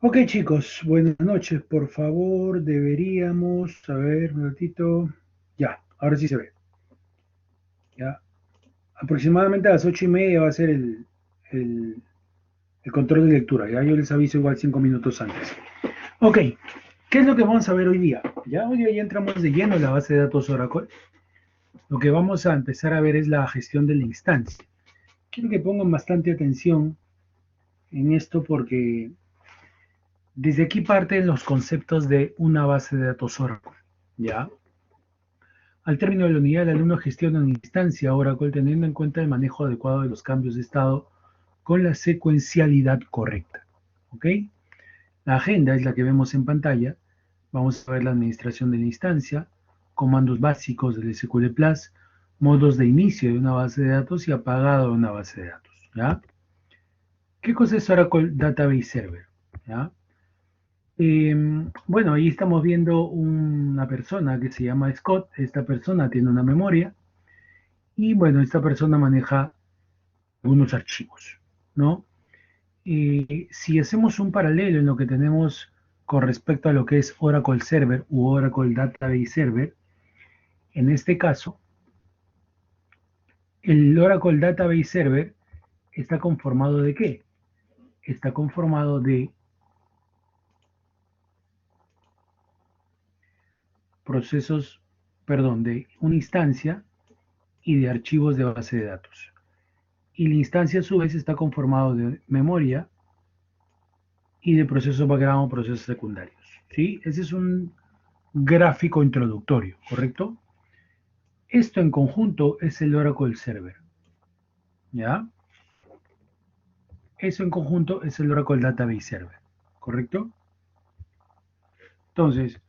Ok, chicos, buenas noches. Por favor, deberíamos, a ver, un ratito. Ya, ahora sí se ve. Ya, aproximadamente a las 8:30 va a ser el- el control de lectura. Ya, yo les aviso igual 5 minutos antes. Ok, ¿qué es lo que vamos a ver hoy día? Ya, hoy día ya entramos de lleno en la base de datos Oracle. Lo que vamos a empezar a ver es la gestión de la instancia. Quiero que pongan bastante atención en esto porque desde aquí parten los conceptos de una base de datos Oracle. ¿Ya? Al término de la unidad, el alumno gestiona una instancia Oracle teniendo en cuenta el manejo adecuado de los cambios de estado con la secuencialidad correcta. ¿Ok? La agenda es la que vemos en pantalla. Vamos a ver la administración de la instancia, comandos básicos del SQL Plus, modos de inicio de una base de datos y apagado de una base de datos. ¿Ya? ¿Qué cosa es Oracle Database Server? ¿Ya? Eh, bueno, ahí estamos viendo una persona que se llama Scott. Esta persona tiene una memoria. Y bueno, esta persona maneja algunos archivos, ¿no? Si hacemos un paralelo en lo que tenemos con respecto a lo que es Oracle Server u Oracle Database Server, en este caso, el Oracle Database Server está conformado de qué? Está conformado de procesos, perdón, de una instancia y de archivos de base de datos. Y la instancia a su vez está conformado de memoria y de procesos background o procesos secundarios. ¿Sí? Ese es un gráfico introductorio, ¿correcto? Esto en conjunto es el Oracle Server, ¿ya? Eso en conjunto es el Oracle Database Server, ¿correcto? Entonces,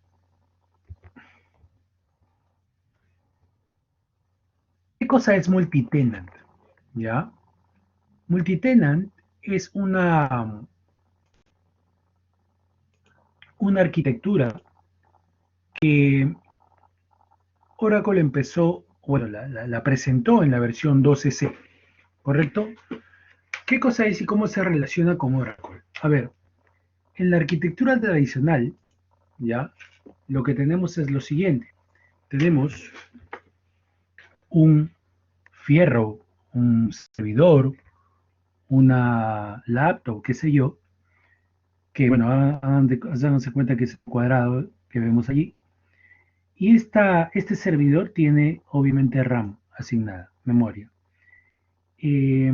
¿qué cosa es multitenant? ¿Ya? Multitenant es una arquitectura que Oracle empezó, bueno, la presentó en la versión 12C, ¿correcto? ¿Qué cosa es y cómo se relaciona con Oracle? A ver, en la arquitectura tradicional, ¿ya? Lo que tenemos es lo siguiente. Tenemos un fierro, un servidor, una laptop, qué sé yo, que bueno, háganse cuenta que es el cuadrado que vemos allí. Y este servidor tiene obviamente RAM asignada, memoria. Eh,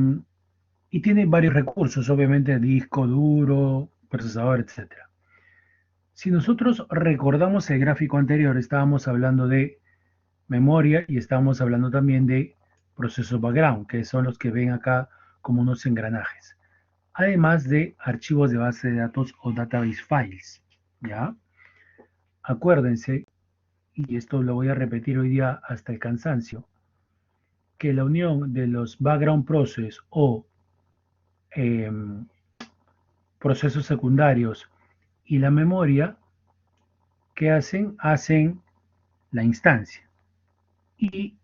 y tiene varios recursos, obviamente disco duro, procesador, etcétera. Si nosotros recordamos el gráfico anterior, estábamos hablando de memoria y estábamos hablando también de procesos background, que son los que ven acá como unos engranajes. Además de archivos de base de datos o database files. ¿Ya? Acuérdense, y esto lo voy a repetir hoy día hasta el cansancio, que la unión de los background process o eh, procesos secundarios y la memoria, ¿qué hacen? Hacen la instancia. Y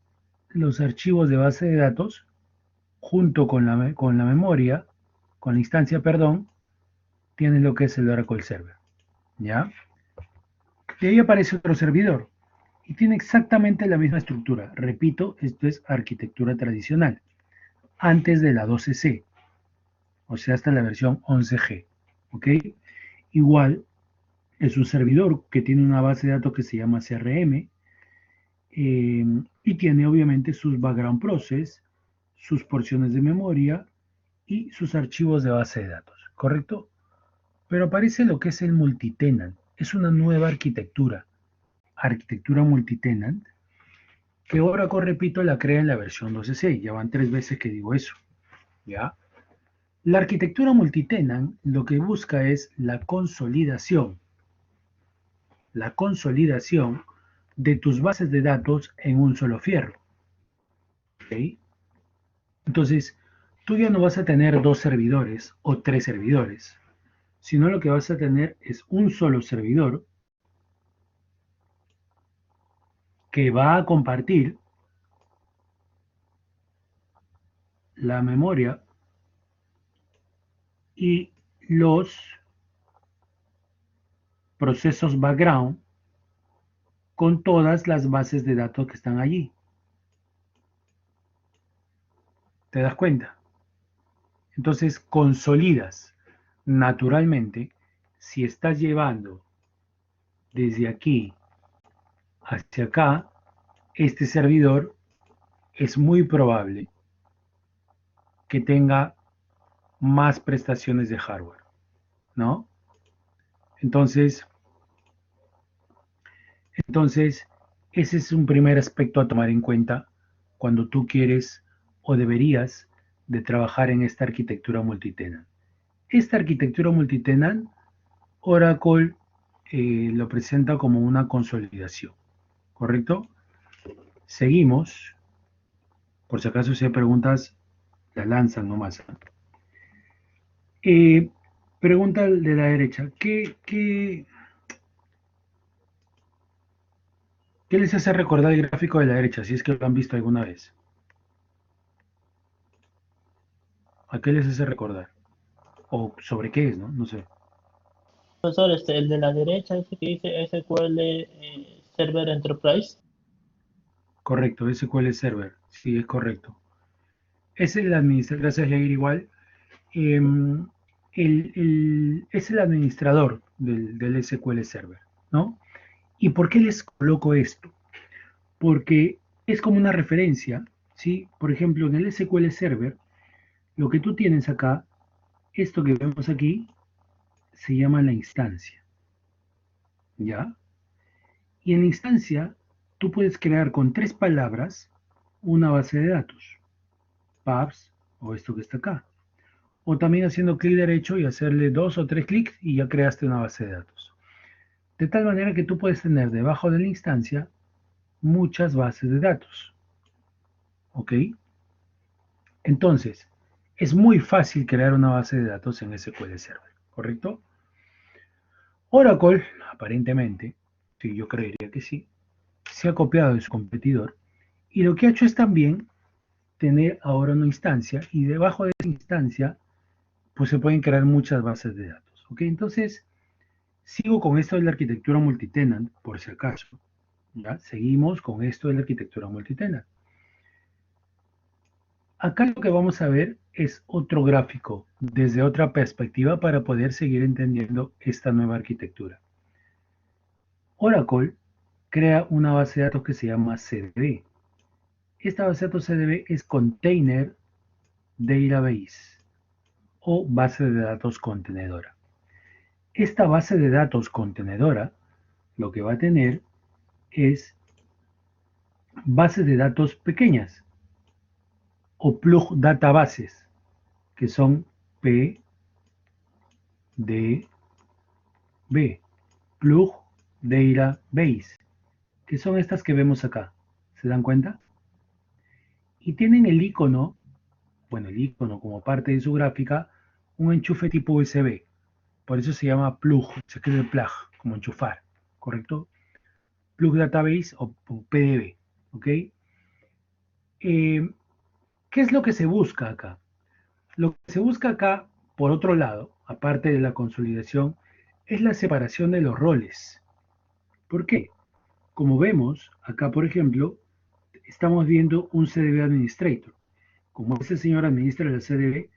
los archivos de base de datos, junto con la memoria, con la instancia, perdón, tienen lo que es el Oracle Server. ¿Ya? De ahí aparece otro servidor y tiene exactamente la misma estructura. Repito, esto es arquitectura tradicional, antes de la 12C, o sea, hasta la versión 11G. ¿Ok? Igual es un servidor que tiene una base de datos que se llama CRM eh, y tiene obviamente sus background process, sus porciones de memoria y sus archivos de base de datos, ¿correcto? Pero aparece lo que es el multitenant. Es una nueva arquitectura multitenant, que Oracle, repito, la crea en la versión 12.6. Ya van 3 veces que digo eso. ¿Ya? La arquitectura multitenant lo que busca es la consolidación de tus bases de datos en un solo fierro. ¿Ok? Entonces, tú ya no vas a tener dos servidores o tres servidores, sino lo que vas a tener es un solo servidor que va a compartir la memoria y los procesos background con todas las bases de datos que están allí. ¿Te das cuenta? Entonces consolidas naturalmente. Si estás llevando desde aquí hacia acá, este servidor es muy probable que tenga más prestaciones de hardware, ¿no? Entonces, ese es un primer aspecto a tomar en cuenta cuando tú quieres o deberías de trabajar en esta arquitectura multitenant. Esta arquitectura multitenant, Oracle lo presenta como una consolidación, ¿correcto? Seguimos. Por si acaso si hay preguntas, las lanzan nomás. Pregunta de la derecha. ¿Qué les hace recordar el gráfico de la derecha, si es que lo han visto alguna vez? ¿A qué les hace recordar? ¿O sobre qué es, no? No sé. Profesor, el de la derecha, ese que dice SQL Server Enterprise. Correcto, SQL Server. Sí, es correcto. Es el administrador, gracias Leir igual. eh, es el administrador del SQL Server, ¿no? ¿Y por qué les coloco esto? Porque es como una referencia, ¿sí? Por ejemplo, en el SQL Server, lo que tú tienes acá, esto que vemos aquí, se llama la instancia, ¿ya? Y en la instancia, tú puedes crear con 3 palabras una base de datos, pubs o esto que está acá. O también haciendo clic derecho y hacerle 2 o 3 clics y ya creaste una base de datos. De tal manera que tú puedes tener debajo de la instancia muchas bases de datos, ¿ok? Entonces, es muy fácil crear una base de datos en SQL Server, ¿correcto? Oracle, aparentemente, sí, yo creería que sí, se ha copiado de su competidor y lo que ha hecho es también tener ahora una instancia y debajo de esa instancia pues se pueden crear muchas bases de datos, ¿ok? Entonces, sigo con esto de la arquitectura multitenant, por si acaso, ¿ya? Seguimos con esto de la arquitectura multitenant. Acá lo que vamos a ver es otro gráfico desde otra perspectiva para poder seguir entendiendo esta nueva arquitectura. Oracle crea una base de datos que se llama CDB. Esta base de datos CDB es Container Database o base de datos contenedora. Esta base de datos contenedora lo que va a tener es bases de datos pequeñas o plug databases que son PDB, plug database, que son estas que vemos acá. ¿Se dan cuenta? Y tienen el icono, bueno, el icono como parte de su gráfica, un enchufe tipo USB. Por eso se llama plug, se escribe plug, como enchufar, ¿correcto? Plug database o PDB, ¿ok? ¿Qué es lo que se busca acá? Lo que se busca acá, por otro lado, aparte de la consolidación, es la separación de los roles. ¿Por qué? Como vemos, acá por ejemplo, estamos viendo un CDB Administrator. Como ese señor administra el CDB,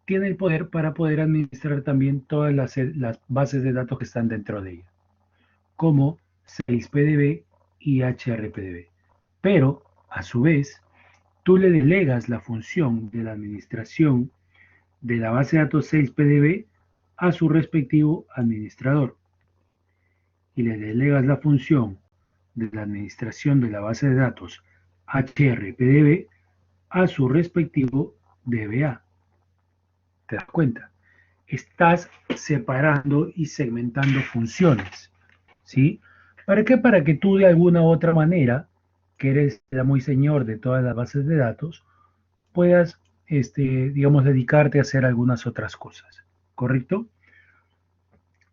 tiene el poder para poder administrar también todas las bases de datos que están dentro de ella, como 6PDB y HRPDB. Pero, a su vez, tú le delegas la función de la administración de la base de datos 6PDB a su respectivo administrador y le delegas la función de la administración de la base de datos HRPDB a su respectivo DBA. ¿Te das cuenta? Estás separando y segmentando funciones, ¿sí? ¿Para qué? Para que tú de alguna u otra manera, que eres ya muy señor de todas las bases de datos, puedas, digamos, dedicarte a hacer algunas otras cosas, ¿correcto?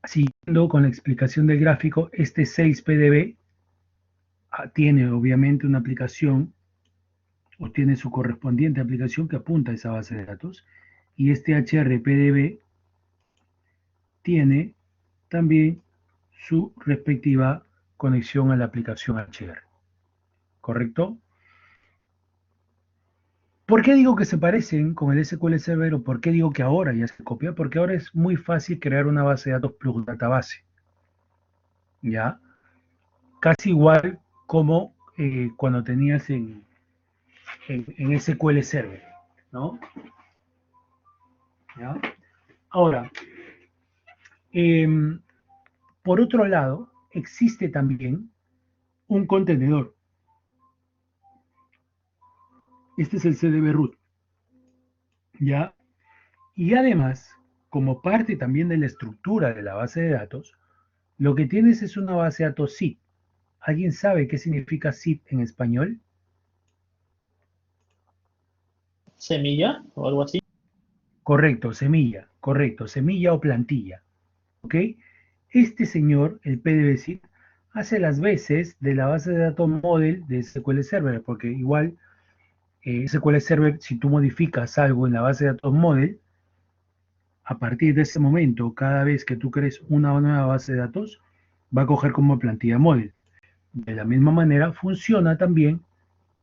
Siguiendo con la explicación del gráfico, este 6PDB tiene obviamente una aplicación o tiene su correspondiente aplicación que apunta a esa base de datos y este HRPDB tiene también su respectiva conexión a la aplicación HR. ¿Correcto? ¿Por qué digo que se parecen con el SQL Server o por qué digo que ahora ya se copia? Porque ahora es muy fácil crear una base de datos plus database. ¿Ya? Casi igual como cuando tenías en SQL Server, ¿no? ¿Ya? Ahora, eh, por otro lado, existe también un contenedor. Este es el CDB root, ¿ya? Y además, como parte también de la estructura de la base de datos, lo que tienes es una base de datos SID. ¿Alguien sabe qué significa SID en español? ¿Semilla o algo así? Correcto, semilla o plantilla, ¿ok? Este señor, el PDB-SID, hace las veces de la base de datos model de SQL Server, porque igual SQL Server, si tú modificas algo en la base de datos model, a partir de ese momento, cada vez que tú crees una nueva base de datos, va a coger como plantilla model. De la misma manera, funciona también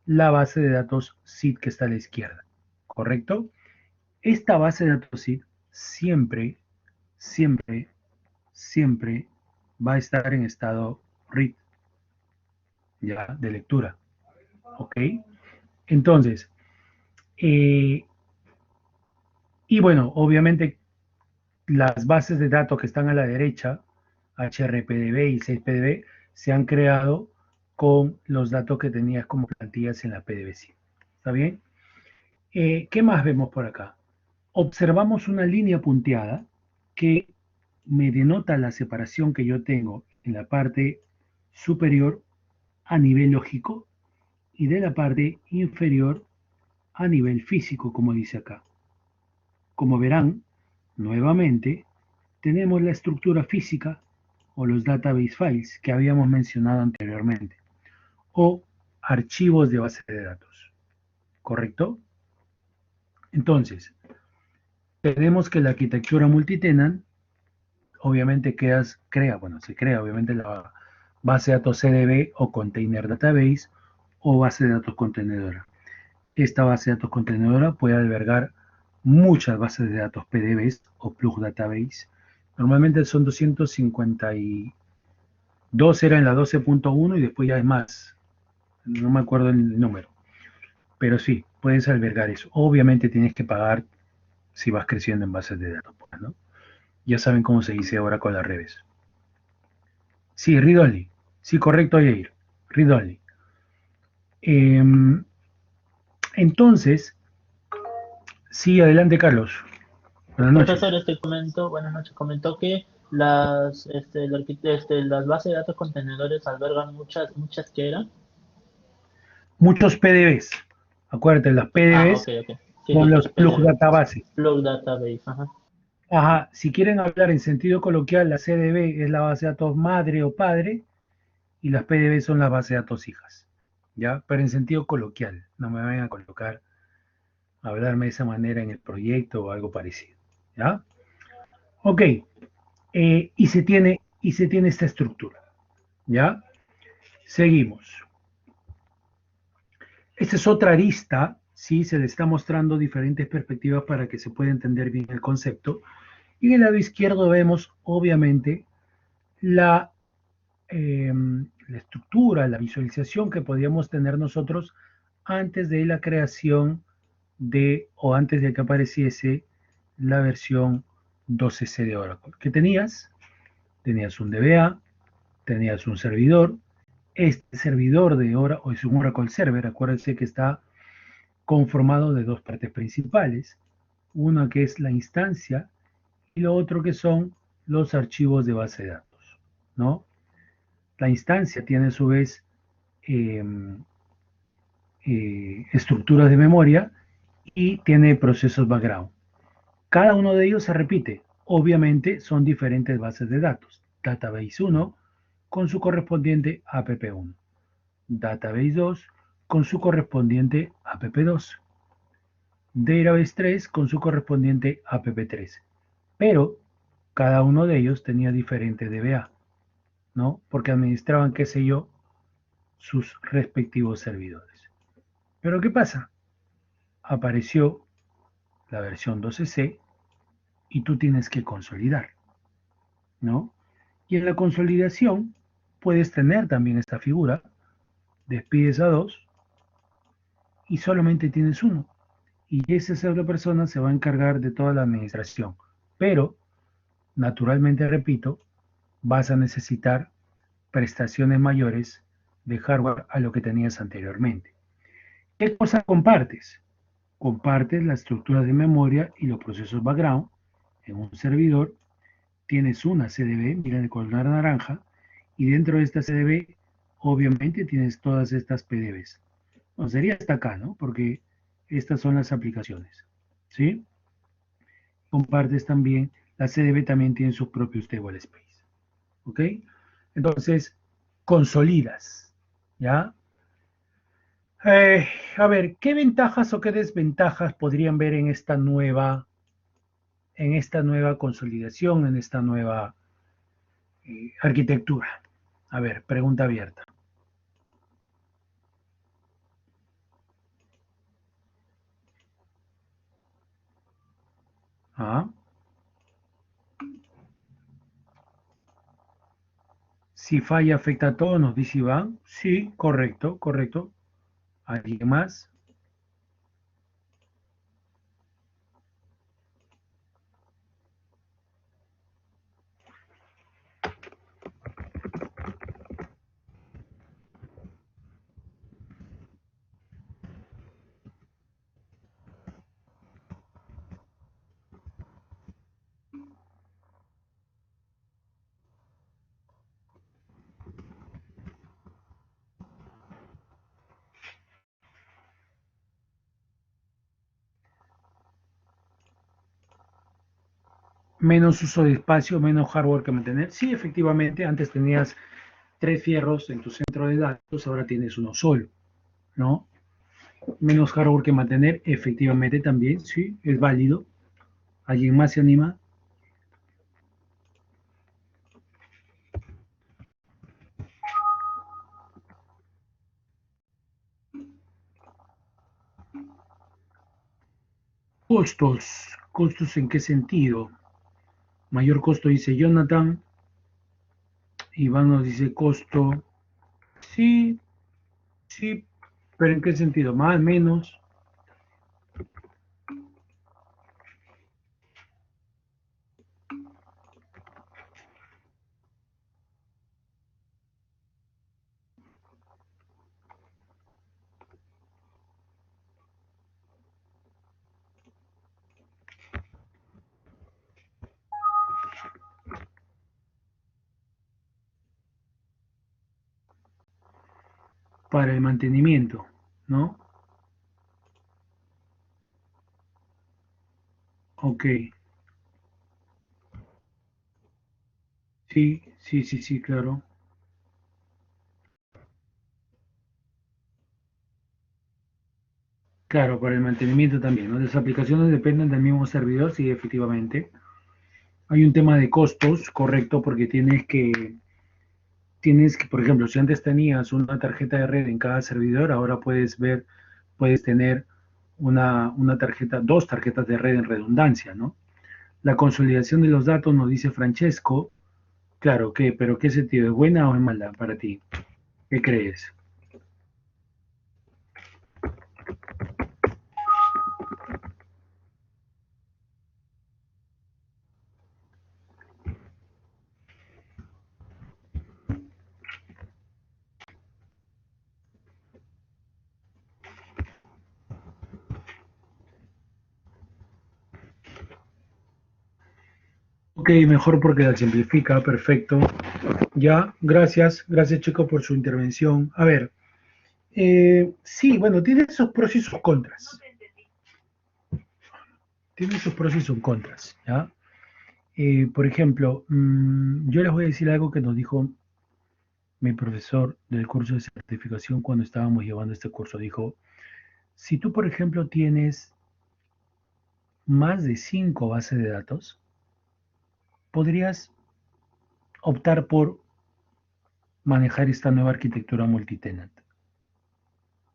la base de datos SID que está a la izquierda, ¿correcto? Esta base de datos SID siempre, siempre, siempre va a estar en estado read, ya, de lectura, ¿ok? Entonces, eh, y bueno, obviamente las bases de datos que están a la derecha, HRPDB y 6PDB, se han creado con los datos que tenías como plantillas en la PDB-SID. ¿Está bien? ¿Qué más vemos por acá? Observamos una línea punteada que me denota la separación que yo tengo en la parte superior a nivel lógico y de la parte inferior a nivel físico, como dice acá. Como verán, nuevamente, tenemos la estructura física o los database files que habíamos mencionado anteriormente, o archivos de base de datos, ¿correcto? Entonces, tenemos que la arquitectura multitenant obviamente se crea obviamente la base de datos CDB o Container Database o base de datos contenedora. Esta base de datos contenedora puede albergar muchas bases de datos PDBs o Plug Database. Normalmente son 252, era en la 12.1 y después ya es más. No me acuerdo el número. Pero sí, puedes albergar eso. Obviamente tienes que pagar si vas creciendo en bases de datos, pues, ¿no? Ya saben cómo se dice ahora con las redes. Sí, read only. Sí, correcto, Jair. Read only. Eh, entonces, sí, adelante, Carlos. Buenas noches. Profesor, buenas noches, comentó que las bases de datos contenedores albergan muchas que eran. Muchos PDBs. Acuérdate, las Ah, ok, PDBs ok. Sí, son sí, los plug PDB. database. Plug Database, ajá. Ajá, si quieren hablar en sentido coloquial, la CDB es la base de datos madre o padre y las PDB son las bases de datos hijas. ¿Ya? Pero en sentido coloquial, no me vayan a colocar, a hablarme de esa manera en el proyecto o algo parecido. ¿Ya? Ok, y se tiene esta estructura. ¿Ya? Seguimos. Esta es otra arista, ¿sí? Se le está mostrando diferentes perspectivas para que se pueda entender bien el concepto. Y en el lado izquierdo vemos, obviamente, la, la estructura, la visualización que podíamos tener nosotros antes de la creación o antes de que apareciese la versión 12C de Oracle. ¿Qué tenías? Tenías un DBA, tenías un servidor. Este servidor de Oracle, o es un Oracle Server, acuérdense que está conformado de dos partes principales, una que es la instancia y lo otro que son los archivos de base de datos, ¿no? La instancia tiene a su vez eh, estructuras de memoria y tiene procesos background. Cada uno de ellos se repite. Obviamente son diferentes bases de datos. Database 1 con su correspondiente app1. Database 2 con su correspondiente app2. Database 3 con su correspondiente app3. Pero cada uno de ellos tenía diferente DBA. ¿no? Porque administraban, qué sé yo, sus respectivos servidores. Pero ¿qué pasa? Apareció la versión 12C y tú tienes que consolidar, ¿no? Y en la consolidación puedes tener también esta figura, despides a dos y solamente tienes uno. Y esa otra persona se va a encargar de toda la administración. Pero, naturalmente, repito, vas a necesitar prestaciones mayores de hardware a lo que tenías anteriormente. ¿Qué cosa compartes? Compartes la estructura de memoria y los procesos background en un servidor. Tienes una CDB, mira de color naranja, y dentro de esta CDB, obviamente, tienes todas estas PDBs. No, sería hasta acá, ¿no? Porque estas son las aplicaciones, ¿sí? Compartes también, la CDB también tiene sus propios table space, ¿ok? Entonces, consolidas, ¿ya? A ver, ¿qué ventajas o qué desventajas podrían ver en esta nueva consolidación, en esta nueva arquitectura? A ver, pregunta abierta. ¿Ah? Si falla afecta a todos, nos dice Iván. Sí, correcto, correcto. ¿Alguien más? Menos uso de espacio, menos hardware que mantener. Sí, efectivamente, antes tenías tres fierros en tu centro de datos, ahora tienes uno solo, ¿no? Menos hardware que mantener, efectivamente también, sí, es válido. ¿Alguien más se anima? Costos. ¿Costos en qué sentido? Mayor costo dice Jonathan. Iván nos dice costo. Sí, sí, pero ¿en qué sentido? Más, menos. Para el mantenimiento, ¿no? Ok, sí, sí, sí, sí, claro. Claro, para el mantenimiento también, ¿no? Las aplicaciones dependen del mismo servidor, sí, efectivamente. Hay un tema de costos, correcto, porque tienes que, por ejemplo, si antes tenías una tarjeta de red en cada servidor, ahora puedes tener una tarjeta, dos tarjetas de red en redundancia, ¿no? La consolidación de los datos, nos dice Francesco, claro, pero ¿qué sentido? ¿Es buena o es mala para ti? ¿Qué crees? Ok, mejor porque la simplifica, perfecto. Ya, gracias, gracias chico por su intervención. A ver, sí, bueno, tiene sus pros y sus contras. Tiene sus pros y sus contras, ¿ya? Por ejemplo, yo les voy a decir algo que nos dijo mi profesor del curso de certificación cuando estábamos llevando este curso. Dijo, si tú, por ejemplo, tienes más de 5 bases de datos, podrías optar por manejar esta nueva arquitectura multitenant,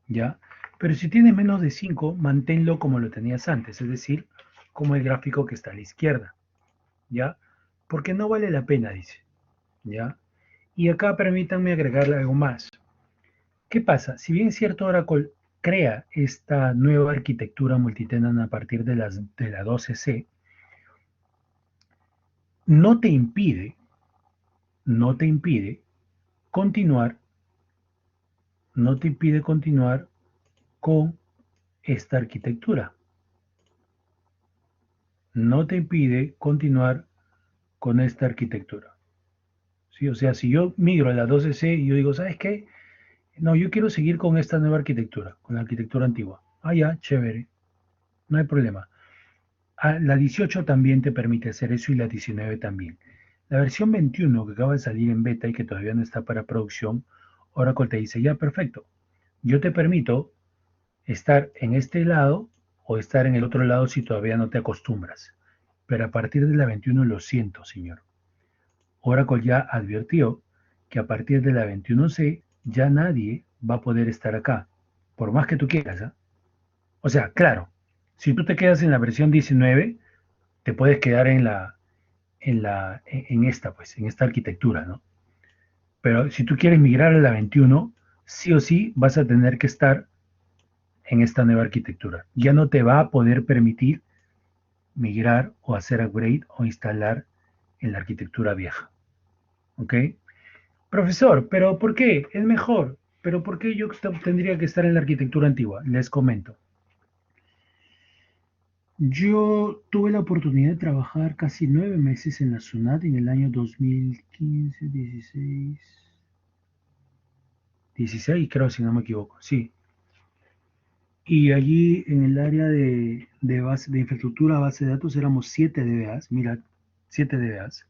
¿ya? Pero si tienes menos de 5, manténlo como lo tenías antes, es decir, como el gráfico que está a la izquierda, ¿ya? Porque no vale la pena, dice, ¿ya? Y acá permítanme agregarle algo más. ¿Qué pasa? Si bien es cierto, Oracle crea esta nueva arquitectura multitenant a partir de la 12C, no te impide, no te impide continuar, no te impide continuar con esta arquitectura. No te impide continuar con esta arquitectura. ¿Sí? O sea, si yo migro a la 12C y yo digo, ¿sabes qué? No, yo quiero seguir con esta nueva arquitectura, con la arquitectura antigua. Ah, ya, chévere, no hay problema. Ah, la 18 también te permite hacer eso y la 19 también. La versión 21 que acaba de salir en beta y que todavía no está para producción, Oracle te dice, ya, perfecto, yo te permito estar en este lado o estar en el otro lado si todavía no te acostumbras. Pero a partir de la 21 lo siento, señor. Oracle ya advirtió que a partir de la 21C ya nadie va a poder estar acá, por más que tú quieras. ¿Eh? O sea, claro, si tú te quedas en la versión 19, te puedes quedar en esta, pues, en esta arquitectura, ¿no? Pero si tú quieres migrar a la 21, sí o sí vas a tener que estar en esta nueva arquitectura. Ya no te va a poder permitir migrar o hacer upgrade o instalar en la arquitectura vieja. ¿Ok? Profesor, ¿pero por qué? Es mejor. ¿Pero por qué yo tendría que estar en la arquitectura antigua? Les comento. Yo tuve la oportunidad de trabajar casi 9 meses en la SUNAT en el año 2015, 16, 16 creo si no me equivoco, sí. Y allí en el área de infraestructura, base de datos, éramos 7 DBAs, mira, 7 DBAs,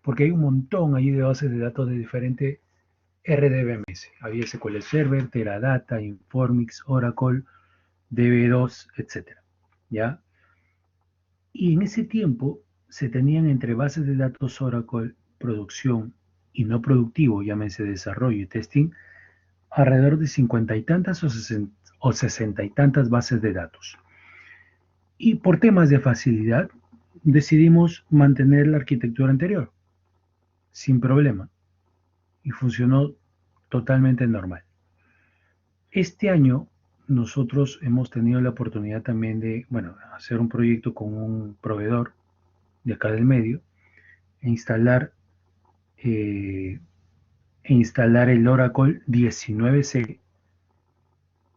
porque hay un montón allí de bases de datos de diferentes RDBMS. Había SQL Server, Teradata, Informix, Oracle, DB2, etcétera. ¿Ya? Y en ese tiempo se tenían entre bases de datos Oracle, producción y no productivo, llámese desarrollo y testing, alrededor de 50 y tantas o 60 y tantas bases de datos. Y por temas de facilidad decidimos mantener la arquitectura anterior, sin problema, y funcionó totalmente normal. Este año nosotros hemos tenido la oportunidad también de, bueno, hacer un proyecto con un proveedor de acá del medio e eh, instalar el Oracle 19C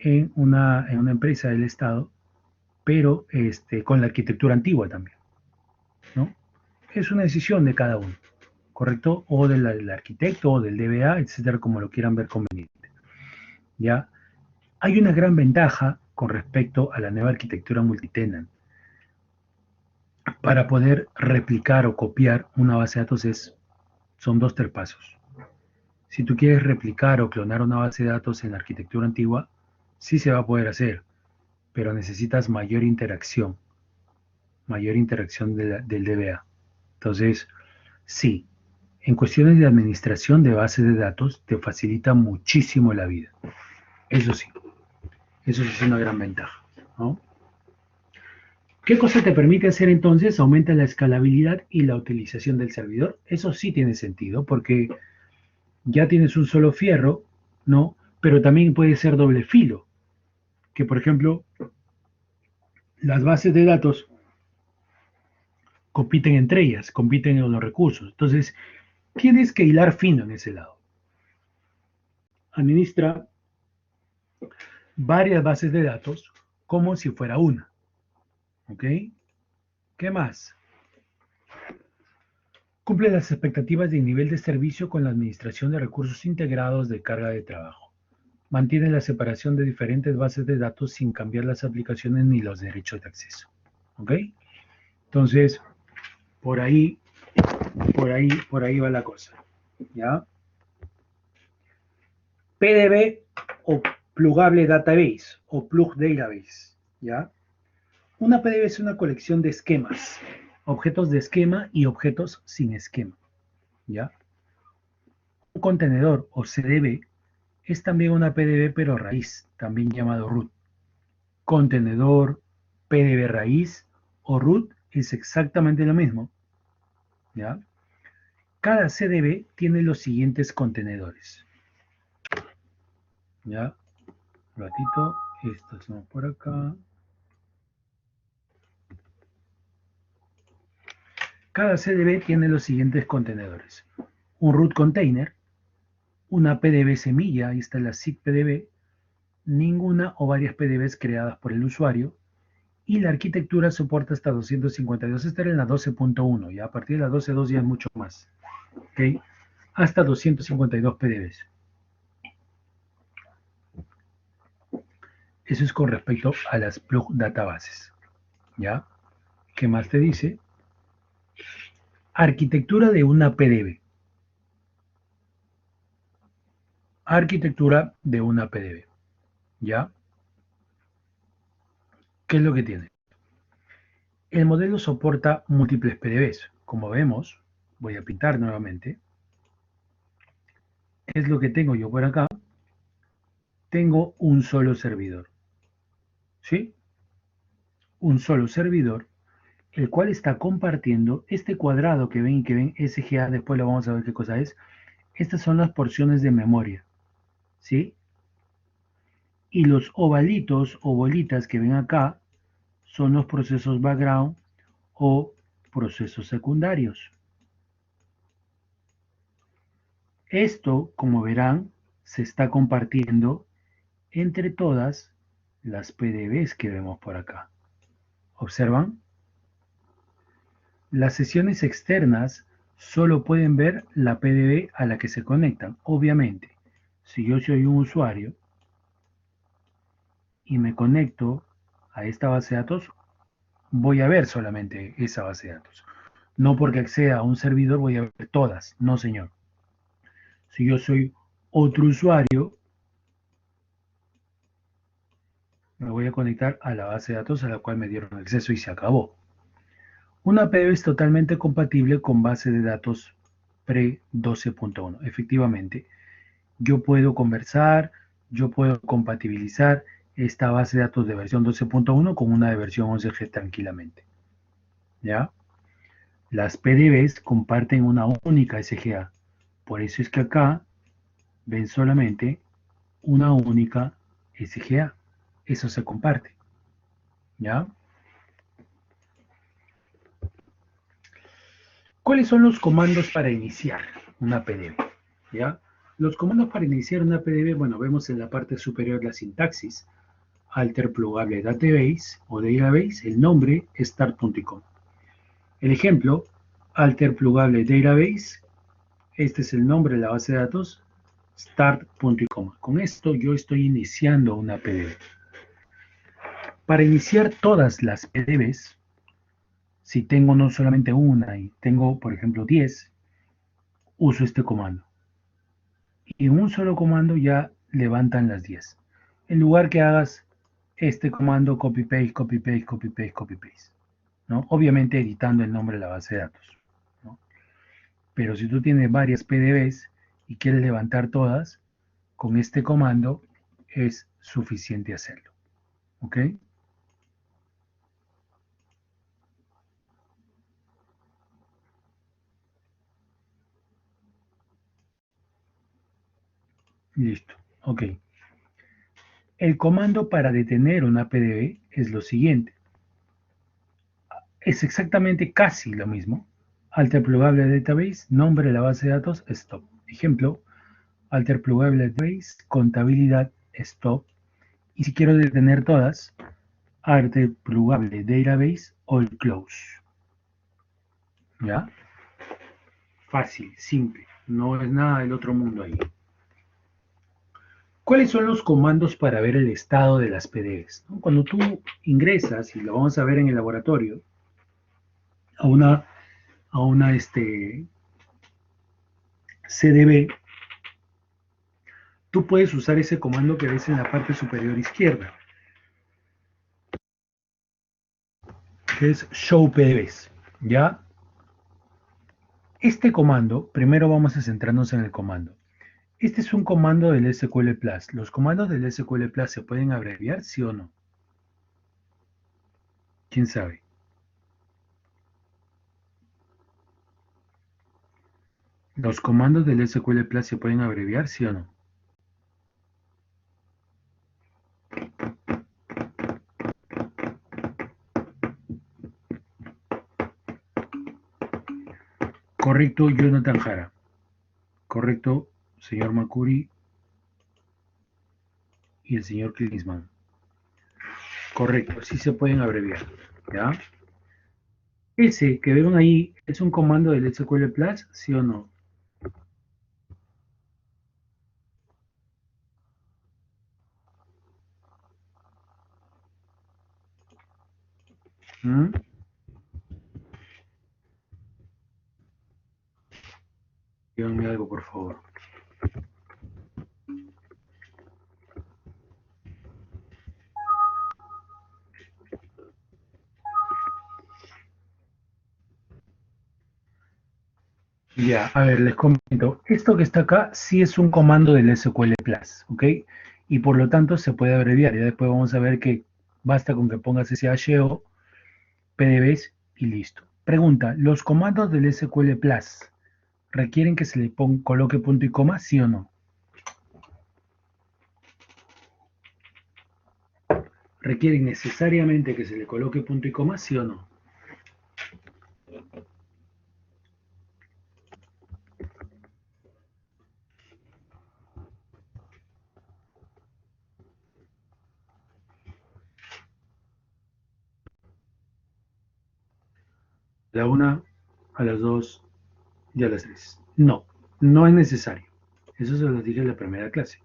en una empresa del Estado, pero con la arquitectura antigua también, ¿no? Es una decisión de cada uno, ¿correcto? O del arquitecto o del DBA, etcétera, como lo quieran ver conveniente. ¿Ya? Hay una gran ventaja con respecto a la nueva arquitectura multitenant. Para poder replicar o copiar una base de datos son dos, tres pasos. Si tú quieres replicar o clonar una base de datos en la arquitectura antigua, sí se va a poder hacer, pero necesitas mayor interacción del DBA. Entonces, sí, en cuestiones de administración de bases de datos te facilita muchísimo la vida. Eso sí es una gran ventaja, ¿no? ¿Qué cosa te permite hacer entonces? Aumenta la escalabilidad y la utilización del servidor. Eso sí tiene sentido porque ya tienes un solo fierro, ¿no? Pero también puede ser doble filo, que por ejemplo las bases de datos compiten entre ellas, compiten en los recursos. Entonces, tienes que hilar fino en ese lado. Administra varias bases de datos como si fuera una. ¿Ok? ¿Qué más? Cumple las expectativas de nivel de servicio con la administración de recursos integrados de carga de trabajo. Mantiene la separación de diferentes bases de datos sin cambiar las aplicaciones ni los derechos de acceso. ¿Ok? Entonces, por ahí, por ahí va la cosa. ¿Ya? PDB o Plugable Database o Plug Database. ¿Ya? Una PDB es una colección de esquemas, objetos de esquema y objetos sin esquema. ¿Ya? Un contenedor o CDB es también una PDB pero raíz, también llamado root. Contenedor, PDB raíz o root es exactamente lo mismo. ¿Ya? Cada CDB tiene los siguientes contenedores. ¿Ya? Un ratito, estos son por acá. Cada CDB tiene los siguientes contenedores. Un root container, una PDB semilla, ahí está la SIG PDB, ninguna o varias PDBs creadas por el usuario, y la arquitectura soporta hasta 252. Esta era en la 12.1, y a partir de la 12.2 ya es mucho más. ¿Okay? Hasta 252 PDBs. Eso es con respecto a las plug databases. ¿Ya? ¿Qué más te dice? Arquitectura de una PDB. Arquitectura de una PDB. ¿Ya? ¿Qué es lo que tiene? El modelo soporta múltiples PDBs. Como vemos, voy a pintar nuevamente. Es lo que tengo yo por acá. Tengo un solo servidor. ¿Sí? Un solo servidor, el cual está compartiendo este cuadrado que ven SGA, después lo vamos a ver qué cosa es. Estas son las porciones de memoria. ¿Sí? Y los ovalitos o bolitas que ven acá son los procesos background o procesos secundarios. Esto, como verán, se está compartiendo entre todas las PDBs que vemos por acá. ¿Observan? Las sesiones externas solo pueden ver la PDB a la que se conectan. Obviamente, si yo soy un usuario y me conecto a esta base de datos, voy a ver solamente esa base de datos. No porque acceda a un servidor voy a ver todas. No, señor. Si yo soy otro usuario, me voy a conectar a la base de datos a la cual me dieron acceso y se acabó. Una PDB es totalmente compatible con base de datos pre-12.1. Efectivamente, yo puedo conversar, yo puedo compatibilizar esta base de datos de versión 12.1 con una de versión 11G tranquilamente. ¿Ya? Las PDBs comparten una única SGA. Por eso es que acá ven solamente una única SGA. Eso se comparte. ¿Ya? ¿Cuáles son los comandos para iniciar una PDB? ¿Ya? Los comandos para iniciar una PDB, bueno, vemos en la parte superior la sintaxis, alter plugable database o database, el nombre start.com. El ejemplo, alter plugable database, este es el nombre de la base de datos, start.com. Con esto yo estoy iniciando una PDB. Para iniciar todas las PDBs, si tengo no solamente una y tengo, por ejemplo, 10, uso este comando. Y en un solo comando ya levantan las 10. En lugar que hagas este comando copy paste, copy paste, copy paste, copy paste, ¿no? Obviamente editando el nombre de la base de datos, ¿no? Pero si tú tienes varias PDBs y quieres levantar todas, con este comando es suficiente hacerlo, ¿ok? Listo, ok. El comando para detener una PDB es lo siguiente. Es exactamente casi lo mismo. Alter plugable database, nombre de la base de datos, stop. Ejemplo, alter plugable database, contabilidad, stop. Y si quiero detener todas, alter plugable database, all close. ¿Ya? Fácil, simple. No es nada del otro mundo ahí. ¿Cuáles son los comandos para ver el estado de las PDBs? Cuando tú ingresas, y lo vamos a ver en el laboratorio, a una CDB, tú puedes usar ese comando que ves en la parte superior izquierda, que es show PDBs, ¿ya? Este comando, primero vamos a centrarnos en el comando. Este es un comando del SQL Plus. ¿Los comandos del SQL Plus se pueden abreviar, sí o no? ¿Quién sabe? ¿Los comandos del SQL Plus se pueden abreviar, sí o no? Correcto, Jonathan Jara. Correcto, señor Makuri y el señor Klinsmann. Correcto, sí se pueden abreviar. ¿Ya? Ese que ven ahí es un comando del SQL Plus, ¿sí o no? ¿Mm? Díganme algo, por favor. Ya, a ver, les comento. Esto que está acá sí es un comando del SQL Plus, ¿ok? Y por lo tanto se puede abreviar. Ya después vamos a ver que basta con que pongas SHO, PDBs y listo. Pregunta, ¿los comandos del SQL Plus requieren que se le coloque punto y coma, sí o no? ¿Requieren necesariamente que se le coloque punto y coma, sí o no? A la una, a las dos y a las tres. No, no es necesario. Eso se lo dije en la primera clase.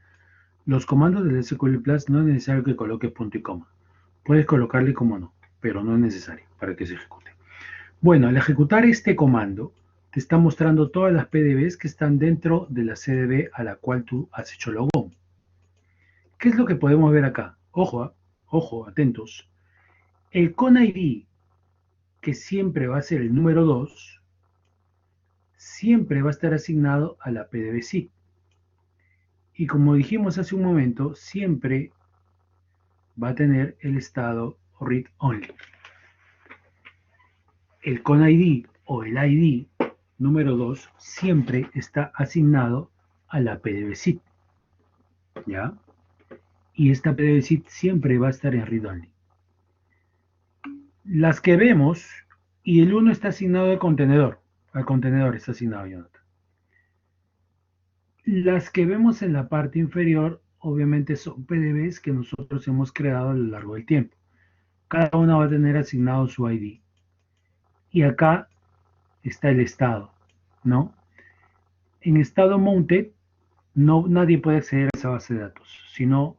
Los comandos del SQL Plus no es necesario que coloques punto y coma. Puedes colocarle como no, pero no es necesario para que se ejecute. Bueno, al ejecutar este comando, te está mostrando todas las PDBs que están dentro de la CDB a la cual tú has hecho login. ¿Qué es lo que podemos ver acá? Ojo, ojo, atentos. El CONID, que siempre va a ser el número 2, siempre va a estar asignado a la PDB SIP. Y como dijimos hace un momento, siempre va a tener el estado read only. El CONID o el ID número 2 siempre está asignado a la PDB-SIP, ¿ya? Y esta PDB-SIP siempre va a estar en read only. Las que vemos, y el 1 está asignado al contenedor está asignado, Jonathan. Las que vemos en la parte inferior, obviamente son PDBs que nosotros hemos creado a lo largo del tiempo. Cada una va a tener asignado su ID. Y acá está el estado, ¿no? En estado mounted, no, nadie puede acceder a esa base de datos, sino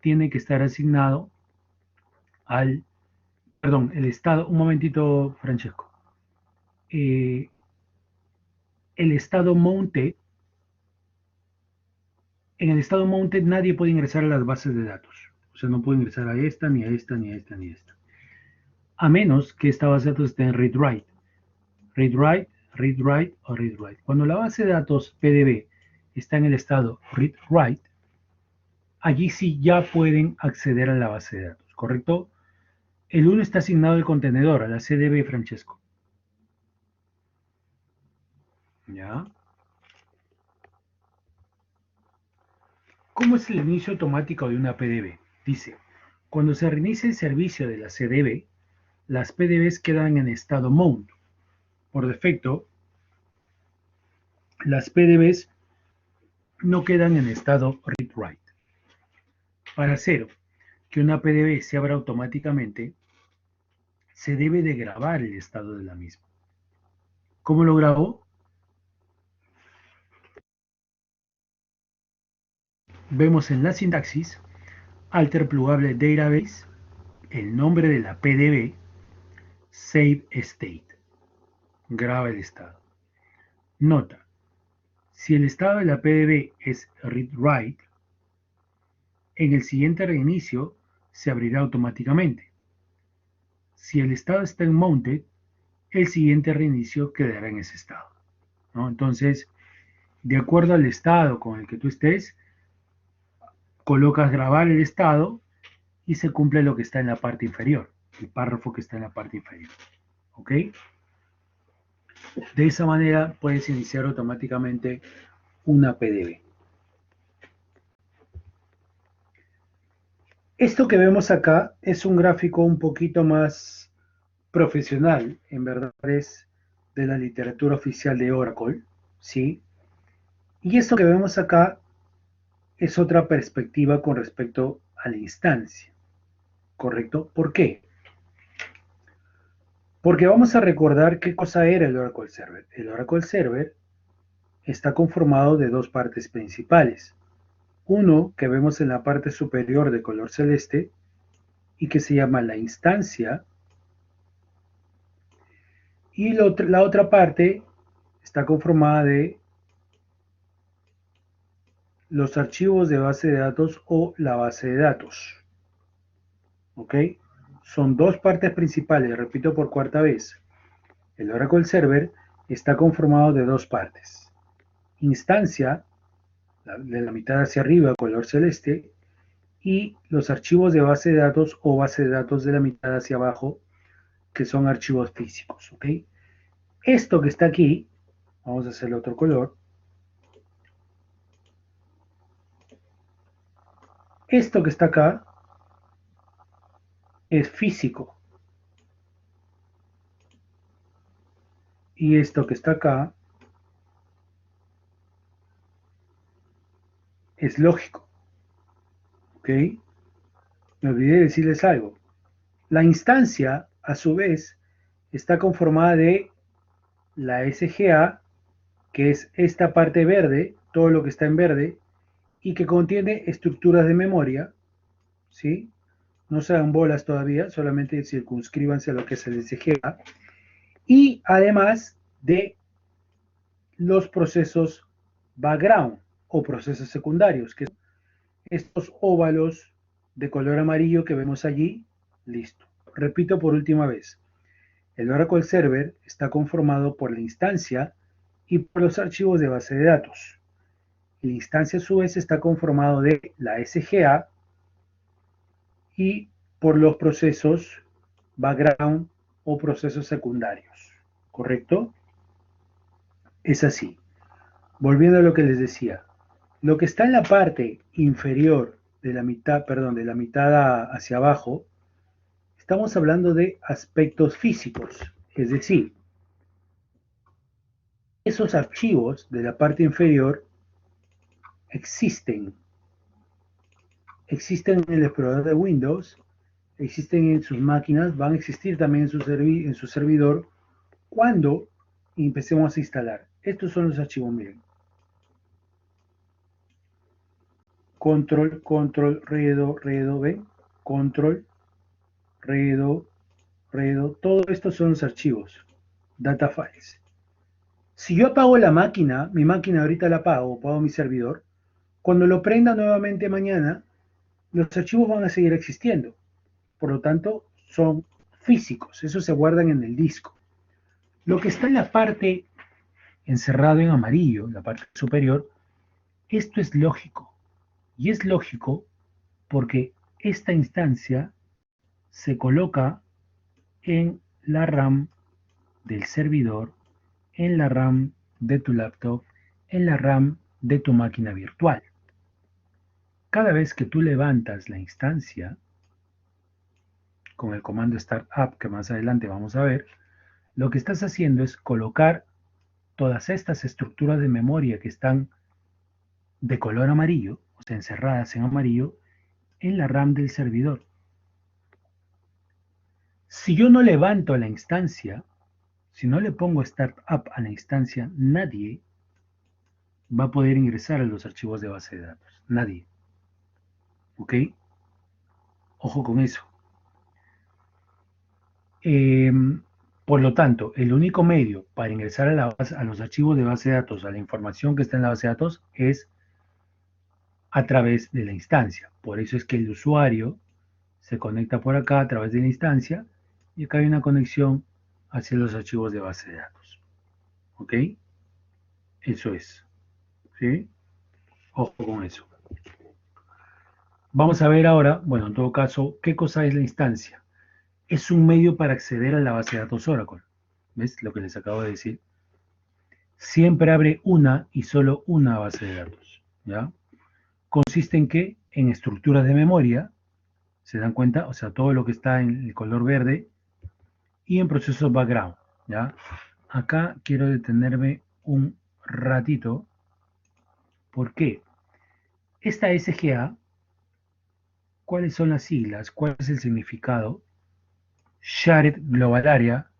tiene que estar asignado al, perdón, el estado, un momentito, Francesco. Eh, el estado mounted, en el estado mounted nadie puede ingresar a las bases de datos. O sea, no puede ingresar a esta, ni a esta, ni a esta, ni a esta. A menos que esta base de datos esté en read-write. Read-write, read-write o read-write. Cuando la base de datos PDB está en el estado read-write, allí sí ya pueden acceder a la base de datos, ¿correcto? El 1 está asignado al contenedor, a la CDB, Francesco. ¿Ya? ¿Cómo es el inicio automático de una PDB? Dice, cuando se reinicia el servicio de la CDB, las PDBs quedan en estado mount. Por defecto, las PDBs no quedan en estado read-write. Para hacer que una PDB se abra automáticamente, se debe de grabar el estado de la misma. ¿Cómo lo grabo? Vemos en la sintaxis alter plugable database, el nombre de la PDB, save state, graba el estado. Nota, si el estado de la PDB es read-write, en el siguiente reinicio se abrirá automáticamente. Si el estado está en mounted, el siguiente reinicio quedará en ese estado, ¿no? Entonces, de acuerdo al estado con el que tú estés, colocas grabar el estado y se cumple lo que está en la parte inferior, el párrafo que está en la parte inferior. ¿Ok? De esa manera puedes iniciar automáticamente una PDB. Esto que vemos acá es un gráfico un poquito más profesional, en verdad es de la literatura oficial de Oracle, ¿sí? Y esto que vemos acá es otra perspectiva con respecto a la instancia, ¿correcto? ¿Por qué? Porque vamos a recordar qué cosa era el Oracle Server. El Oracle Server está conformado de dos partes principales. Uno que vemos en la parte superior de color celeste y que se llama la instancia, y la otra parte está conformada de los archivos de base de datos o la base de datos. ¿Ok? Son dos partes principales, repito por cuarta vez. El Oracle Server está conformado de dos partes. Instancia, de la mitad hacia arriba, color celeste, y los archivos de base de datos o base de datos de la mitad hacia abajo, que son archivos físicos. ¿Ok? Esto que está aquí, vamos a hacerle otro color. Esto que está acá es físico. Y esto que está acá es lógico. ¿Ok? Me olvidé de decirles algo. La instancia, a su vez, está conformada de la SGA, que es esta parte verde, todo lo que está en verde, y que contiene estructuras de memoria, ¿sí? No se dan bolas todavía, solamente circunscríbanse a lo que es el SGA, y además de los procesos background o procesos secundarios, que son estos óvalos de color amarillo que vemos allí. Listo. Repito por última vez. El Oracle Server está conformado por la instancia y por los archivos de base de datos. La instancia a su vez está conformado de la SGA y por los procesos background o procesos secundarios. ¿Correcto? Es así. Volviendo a lo que les decía, lo que está en la parte inferior de la mitad, perdón, de la mitad hacia abajo, estamos hablando de aspectos físicos, es decir, esos archivos de la parte inferior existen. Existen en el explorador de Windows, existen en sus máquinas, van a existir también en su servidor cuando empecemos a instalar. Estos son los archivos, miren. Control, control, redo, ¿ven? Control, redo, todo estos son los archivos, data files. Si yo apago la máquina, mi máquina ahorita la apago mi servidor, cuando lo prenda nuevamente mañana, los archivos van a seguir existiendo. Por lo tanto, son físicos, esos se guardan en el disco. Lo que está en la parte encerrado en amarillo, la parte superior, esto es lógico. Y es lógico porque esta instancia se coloca en la RAM del servidor, en la RAM de tu laptop, en la RAM de tu máquina virtual. Cada vez que tú levantas la instancia, con el comando startup que más adelante vamos a ver, lo que estás haciendo es colocar todas estas estructuras de memoria que están de color amarillo, o sea, encerradas en amarillo, en la RAM del servidor. Si yo no levanto la instancia, si no le pongo startup a la instancia, nadie va a poder ingresar a los archivos de base de datos. Nadie. ¿Ok? Ojo con eso. Eh, por lo tanto, el único medio para ingresar a los archivos de base de datos, a la información que está en la base de datos, es a través de la instancia. Por eso es que el usuario se conecta por acá a través de la instancia y acá hay una conexión hacia los archivos de base de datos. ¿Ok? Eso es. ¿sí? Ojo con eso. Vamos a ver ahora, bueno, en todo caso, ¿qué cosa es la instancia? Es un medio para acceder a la base de datos Oracle. ¿Ves lo que les acabo de decir? Siempre abre una y solo una base de datos, ¿ya? Consiste en que en estructuras de memoria, ¿se dan cuenta? O sea, todo lo que está en el color verde y en procesos background, ¿ya? Acá quiero detenerme un ratito. ¿Por qué? Esta SGA, ¿cuáles son las siglas? ¿Cuál es el significado? Shared Global Area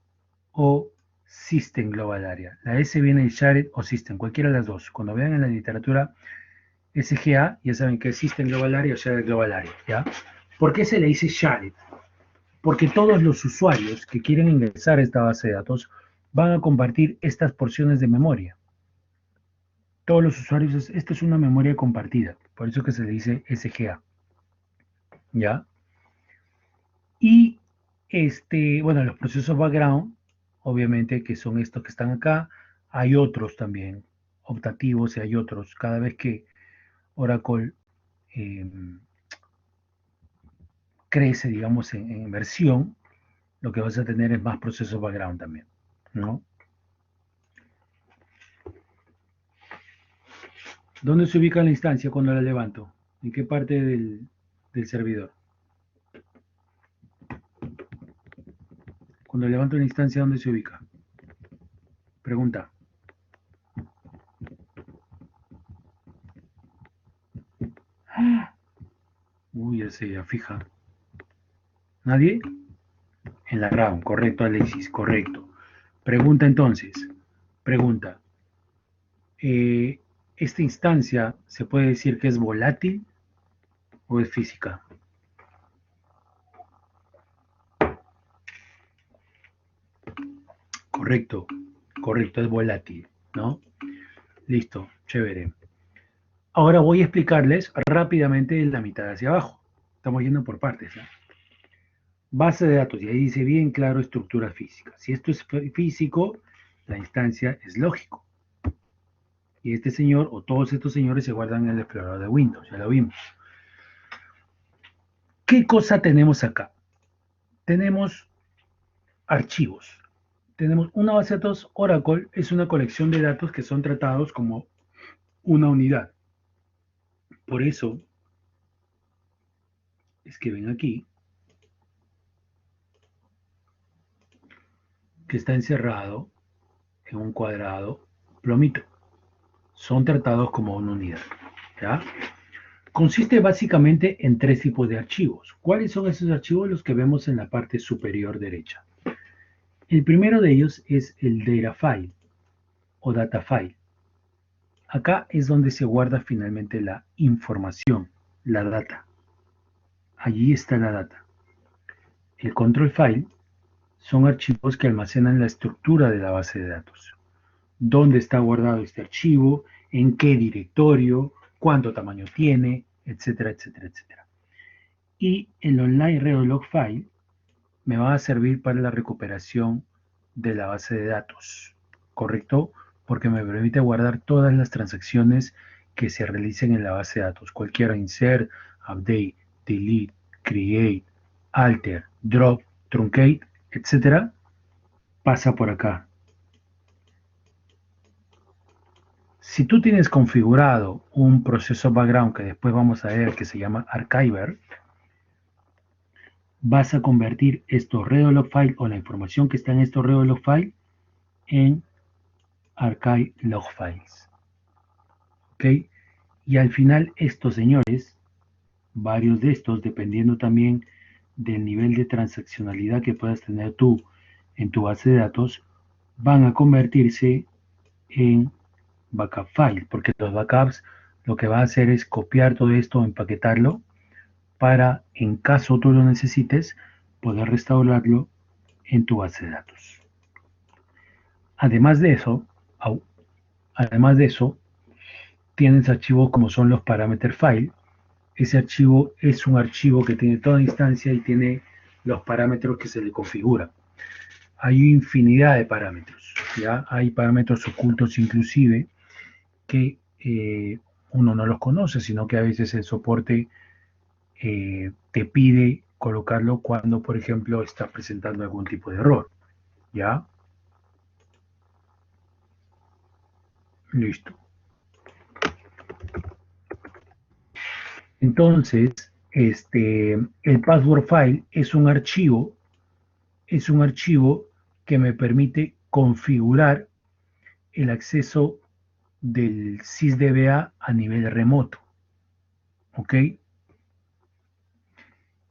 o System Global Area. La S viene de Shared o System, cualquiera de las dos. Cuando vean en la literatura SGA, ya saben que es System Global Area o Shared Global Area, ¿ya? ¿Por qué se le dice Shared? Porque todos los usuarios que quieren ingresar a esta base de datos van a compartir estas porciones de memoria. Todos los usuarios, esto es una memoria compartida, por eso que se le dice SGA, ¿ya? Y bueno, los procesos background, obviamente que son estos que están acá, hay otros también, optativos y hay otros. Cada vez que Oracle eh, crece, digamos, en versión, lo que vas a tener es más procesos background también, ¿no? ¿Dónde se ubica la instancia cuando la levanto? ¿En qué parte del servidor? Cuando levanto la instancia, ¿dónde se ubica? Pregunta. Uy, ya sé, ya fija. ¿Nadie? En la RAM, correcto, Alexis, correcto. Pregunta entonces, pregunta. eh, ¿Esta instancia se puede decir que es volátil o es física? Correcto, correcto, es volátil, ¿no? Listo, chévere. Ahora voy a explicarles rápidamente la mitad hacia abajo. Estamos yendo por partes, ¿no? Base de datos, y ahí dice bien claro estructura física. Si esto es físico, la instancia es lógico. Y este señor o todos estos señores se guardan en el explorador de Windows, ya lo vimos. ¿Qué cosa tenemos acá? Tenemos archivos. Tenemos una base de datos Oracle, es una colección de datos que son tratados como una unidad. Por eso es que ven aquí que está encerrado en un cuadrado plomito. Son tratados como una unidad, ¿ya? Consiste básicamente en tres tipos de archivos. ¿Cuáles son esos archivos? Los que vemos en la parte superior derecha. El primero de ellos es el data file o data file. Acá es donde se guarda finalmente la información, la data. Allí está la data. El control file son archivos que almacenan la estructura de la base de datos. ¿Dónde está guardado este archivo? ¿En qué directorio? ¿Cuánto tamaño tiene? Etcétera, etcétera, etcétera. Y el online reolog file me va a servir para la recuperación de la base de datos, ¿correcto? Porque me permite guardar todas las transacciones que se realicen en la base de datos, cualquiera insert, update, delete, create, alter, drop, truncate, etcétera, pasa por acá. Si tú tienes configurado un proceso background que después vamos a ver que se llama archiver, vas a convertir estos reolog file o la información que está en estos reolog file en archive log files. ¿Ok? Y al final estos señores, varios de estos, dependiendo también del nivel de transaccionalidad que puedas tener tú en tu base de datos, van a convertirse en backup file, porque los backups lo que va a hacer es copiar todo esto, empaquetarlo, para, en caso tú lo necesites, poder restaurarlo en tu base de datos. Además de eso, además de eso, tienes archivos como son los parameter file. Ese archivo es un archivo que tiene toda instancia y tiene los parámetros que se le configuran. Hay infinidad de parámetros, ¿ya? Hay parámetros ocultos inclusive que uno no los conoce, sino que a veces el soporte te pide colocarlo cuando, por ejemplo, está presentando algún tipo de error. ¿Ya? Listo. Entonces, el password file es un archivo que me permite configurar el acceso del sysdba a nivel remoto. ¿Ok?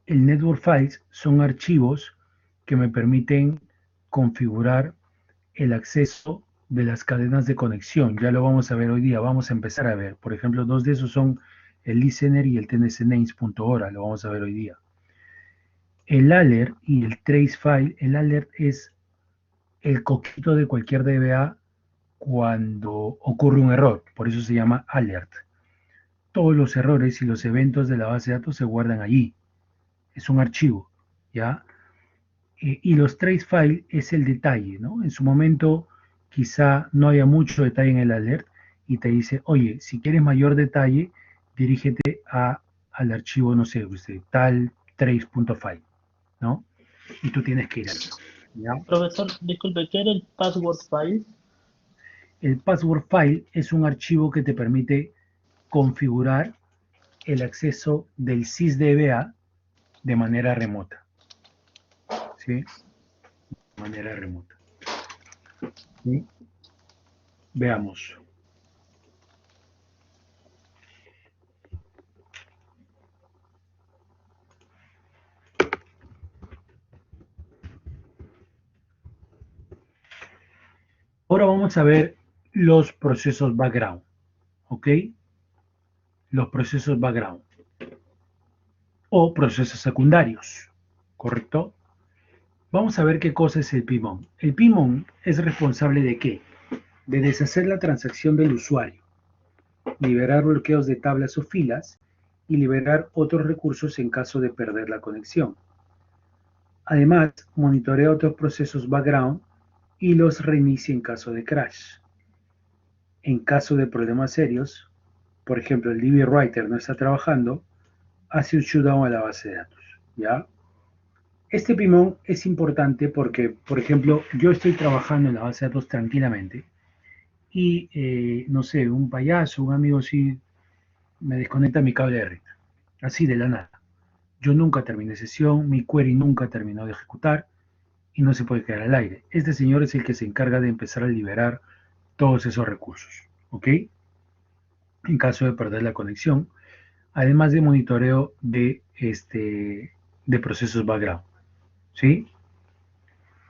El network files son archivos que me permiten configurar el acceso de las cadenas de conexión. Ya lo vamos a ver hoy día, vamos a empezar a ver. Por ejemplo, dos de esos son el listener y el tnsnames.hora, lo vamos a ver hoy día. El alert y el trace file, el alert es el coquito de cualquier DBA cuando ocurre un error, por eso se llama alert. Todos los errores y los eventos de la base de datos se guardan allí, es un archivo, ¿ya? Y los trace file es el detalle, ¿no? En su momento quizá no haya mucho detalle en el alert y te dice, oye, si quieres mayor detalle, dirígete al archivo, no sé, tal trace.file, ¿no? Y tú tienes que ir ahí, ¿ya? Profesor, disculpe, ¿qué era el password file? El password file es un archivo que te permite configurar el acceso del sysdba de manera remota, ¿sí? De manera remota, ¿sí? Veamos. Ahora vamos a ver los procesos background, ¿ok? Los procesos background o procesos secundarios, ¿correcto? Vamos a ver qué cosa es el PIMON. El PIMON es responsable de qué? De deshacer la transacción del usuario, liberar bloqueos de tablas o filas y liberar otros recursos en caso de perder la conexión. Además, monitorea otros procesos background y los reinicia en caso de crash. En caso de problemas serios, por ejemplo, el DB Writer no está trabajando, hace un shutdown a la base de datos, ¿ya? Este PIMON es importante porque, por ejemplo, yo estoy trabajando en la base de datos tranquilamente y, no sé, un payaso, un amigo así, me desconecta mi cable de red, así de la nada. Yo nunca terminé sesión, mi query nunca terminó de ejecutar y no se puede quedar al aire. Este señor es el que se encarga de empezar a liberar todos esos recursos, ¿ok? En caso de perder la conexión, además de monitoreo de procesos background, ¿sí?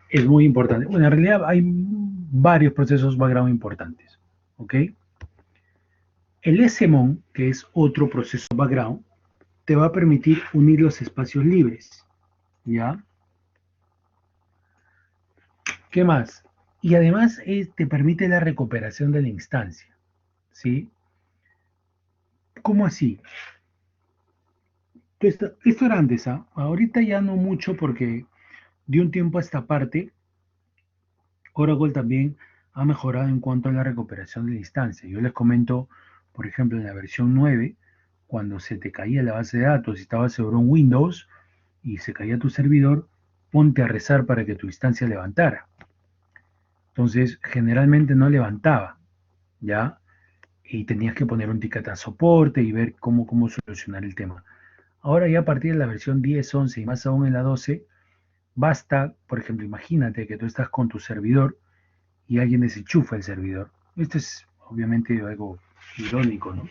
Es muy importante. Bueno, en realidad hay varios procesos background importantes, ¿ok? El SMON, que es otro proceso background, te va a permitir unir los espacios libres, ¿ya? ¿Qué más? Y además te permite la recuperación de la instancia, ¿sí? ¿Cómo así? Esto era antes, ¿ah? Ahorita ya no mucho porque de un tiempo a esta parte, Oracle también ha mejorado en cuanto a la recuperación de la instancia. Yo les comento, por ejemplo, en la versión 9, cuando se te caía la base de datos y estabas sobre un Windows y se caía tu servidor, ponte a rezar para que tu instancia levantara. Entonces, generalmente no levantaba, ¿ya? Y tenías que poner un ticket a soporte y ver cómo solucionar el tema. Ahora ya a partir de la versión 10, 11 y más aún en la 12, basta, por ejemplo, imagínate que tú estás con tu servidor y alguien desenchufa el servidor. Esto es obviamente algo irónico, ¿no?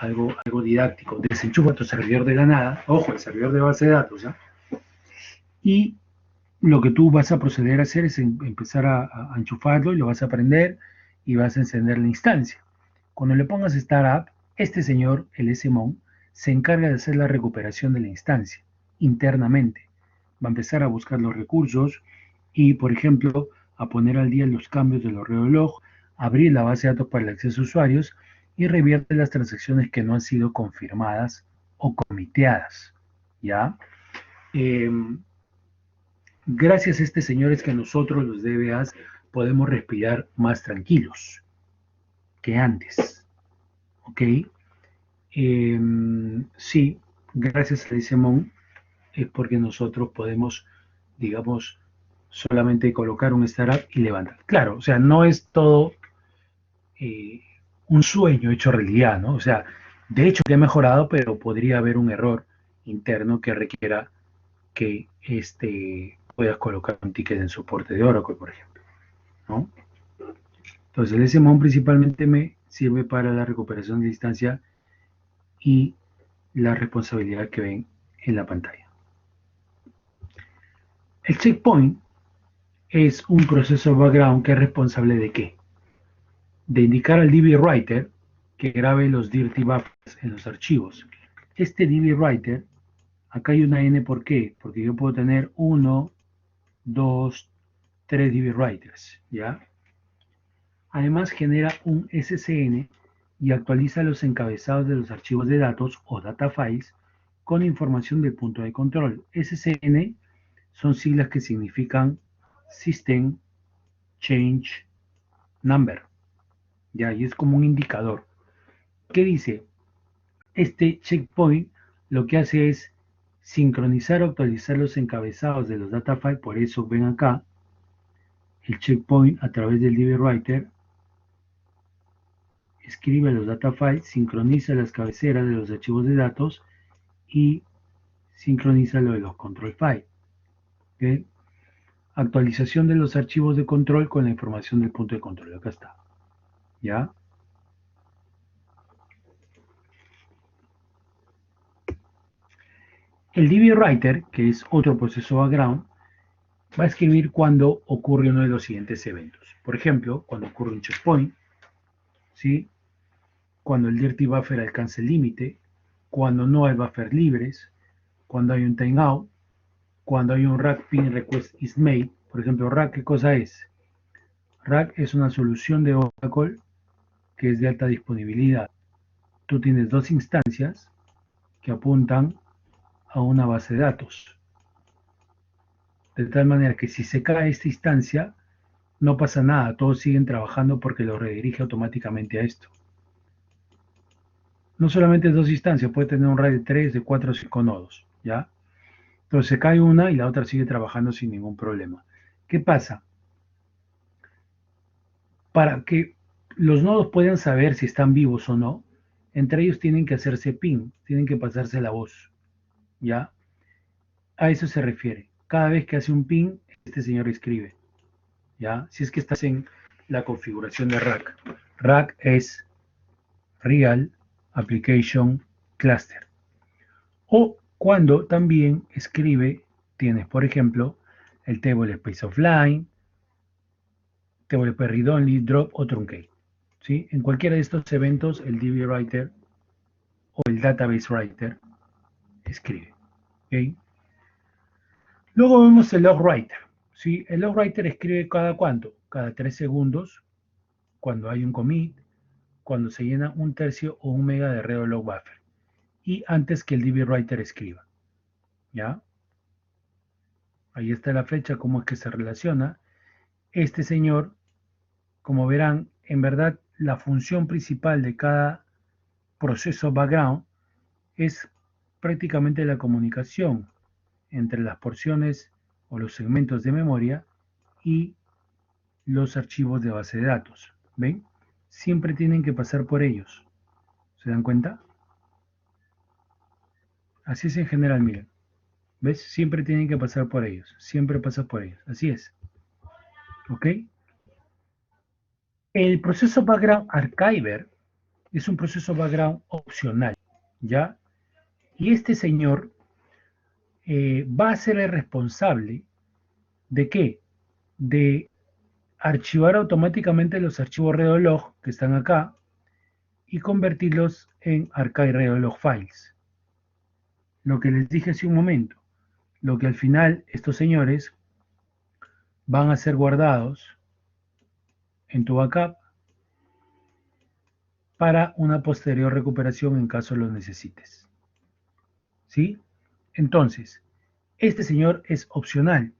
Algo didáctico. Desenchufa tu servidor de la nada, ojo, el servidor de base de datos, ¿ya? Y lo que tú vas a proceder a hacer es empezar a enchufarlo y lo vas a prender y vas a encender la instancia. Cuando le pongas Startup, este señor, el SMON, se encarga de hacer la recuperación de la instancia internamente. Va a empezar a buscar los recursos y, por ejemplo, a poner al día los cambios del reloj, abrir la base de datos para el acceso a usuarios y revierte las transacciones que no han sido confirmadas o comiteadas. ¿Ya? Eh, Gracias a este señor es que nosotros, los DBAs, podemos respirar más tranquilos. que antes. ¿Ok? Sí, gracias a Lisemon es porque nosotros podemos, digamos, solamente colocar un startup y levantar. Claro, o sea, no es todo eh, un sueño hecho realidad, ¿no? O sea, de hecho que ha mejorado, pero podría haber un error interno que requiera que puedas colocar un ticket en soporte de Oracle, por ejemplo, ¿no? Entonces, el SMON principalmente me sirve para la recuperación de distancia y la responsabilidad que ven en la pantalla. El checkpoint es un proceso background que es responsable de qué? De indicar al DB Writer que grabe los dirty buffers en los archivos. Este DB Writer, acá hay una N, ¿por qué? Porque yo puedo tener 1, 2, 3 DB Writers, ¿ya? Además genera un SCN y actualiza los encabezados de los archivos de datos o data files con información del punto de control. SCN son siglas que significan System Change Number, ¿ya? Y es como un indicador. ¿Qué dice? Este checkpoint lo que hace es sincronizar o actualizar los encabezados de los data files, por eso ven acá el checkpoint a través del DB Writer escribe los data files, sincroniza las cabeceras de los archivos de datos y sincroniza lo de los control files. ¿Okay? Actualización de los archivos de control con la información del punto de control. Acá está. ¿Ya? El DB Writer, que es otro proceso background, va a escribir cuando ocurre uno de los siguientes eventos. Por ejemplo, cuando ocurre un checkpoint, ¿sí? Cuando el dirty buffer alcanza el límite, cuando no hay buffers libres, cuando hay un timeout, cuando hay un rack pin request is made. Por ejemplo, rack, ¿qué cosa es? Rack es una solución de Oracle que es de alta disponibilidad. Tú tienes dos instancias que apuntan a una base de datos. De tal manera que si se cae esta instancia, no pasa nada, todos siguen trabajando porque lo redirige automáticamente a esto. No solamente es dos instancias, puede tener un RAID de 3, de 4 o 5 nodos, ¿ya? Entonces se cae una y la otra sigue trabajando sin ningún problema. ¿Qué pasa? Para que los nodos puedan saber si están vivos o no, entre ellos tienen que hacerse ping, tienen que pasarse la voz, ¿ya? A eso se refiere. Cada vez que hace un ping, este señor escribe, ¿ya? Si es que estás en la configuración de rack. Rack es Real Application Cluster. O cuando también escribe, tienes, por ejemplo, el table space offline, table read only, drop o truncate. ¿Sí? En cualquiera de estos eventos, el DB Writer o el Database Writer escribe. ¿Okay? Luego vemos el Log Writer. ¿Sí? El Log Writer escribe cada cuánto? Cada 3 segundos, cuando hay un commit, cuando se llena un tercio o un mega de redo log buffer. Y antes que el DB Writer escriba. ¿Ya? Ahí está la fecha, cómo es que se relaciona. Este señor, como verán, en verdad la función principal de cada proceso background es prácticamente la comunicación entre las porciones o los segmentos de memoria y los archivos de base de datos. ¿Ven? Siempre tienen que pasar por ellos. ¿Se dan cuenta? Así es en general, miren. ¿Ves? Siempre tienen que pasar por ellos. Siempre pasa por ellos. Así es. ¿Ok? El proceso background archiver es un proceso background opcional. ¿Ya? Y este señor va a ser el responsable de qué? De archivar automáticamente los archivos reolog que están acá y convertirlos en archive reolog files. Lo que les dije hace un momento, lo que al final estos señores van a ser guardados en tu backup para una posterior recuperación en caso lo necesites. ¿Sí? Entonces, este señor es opcional,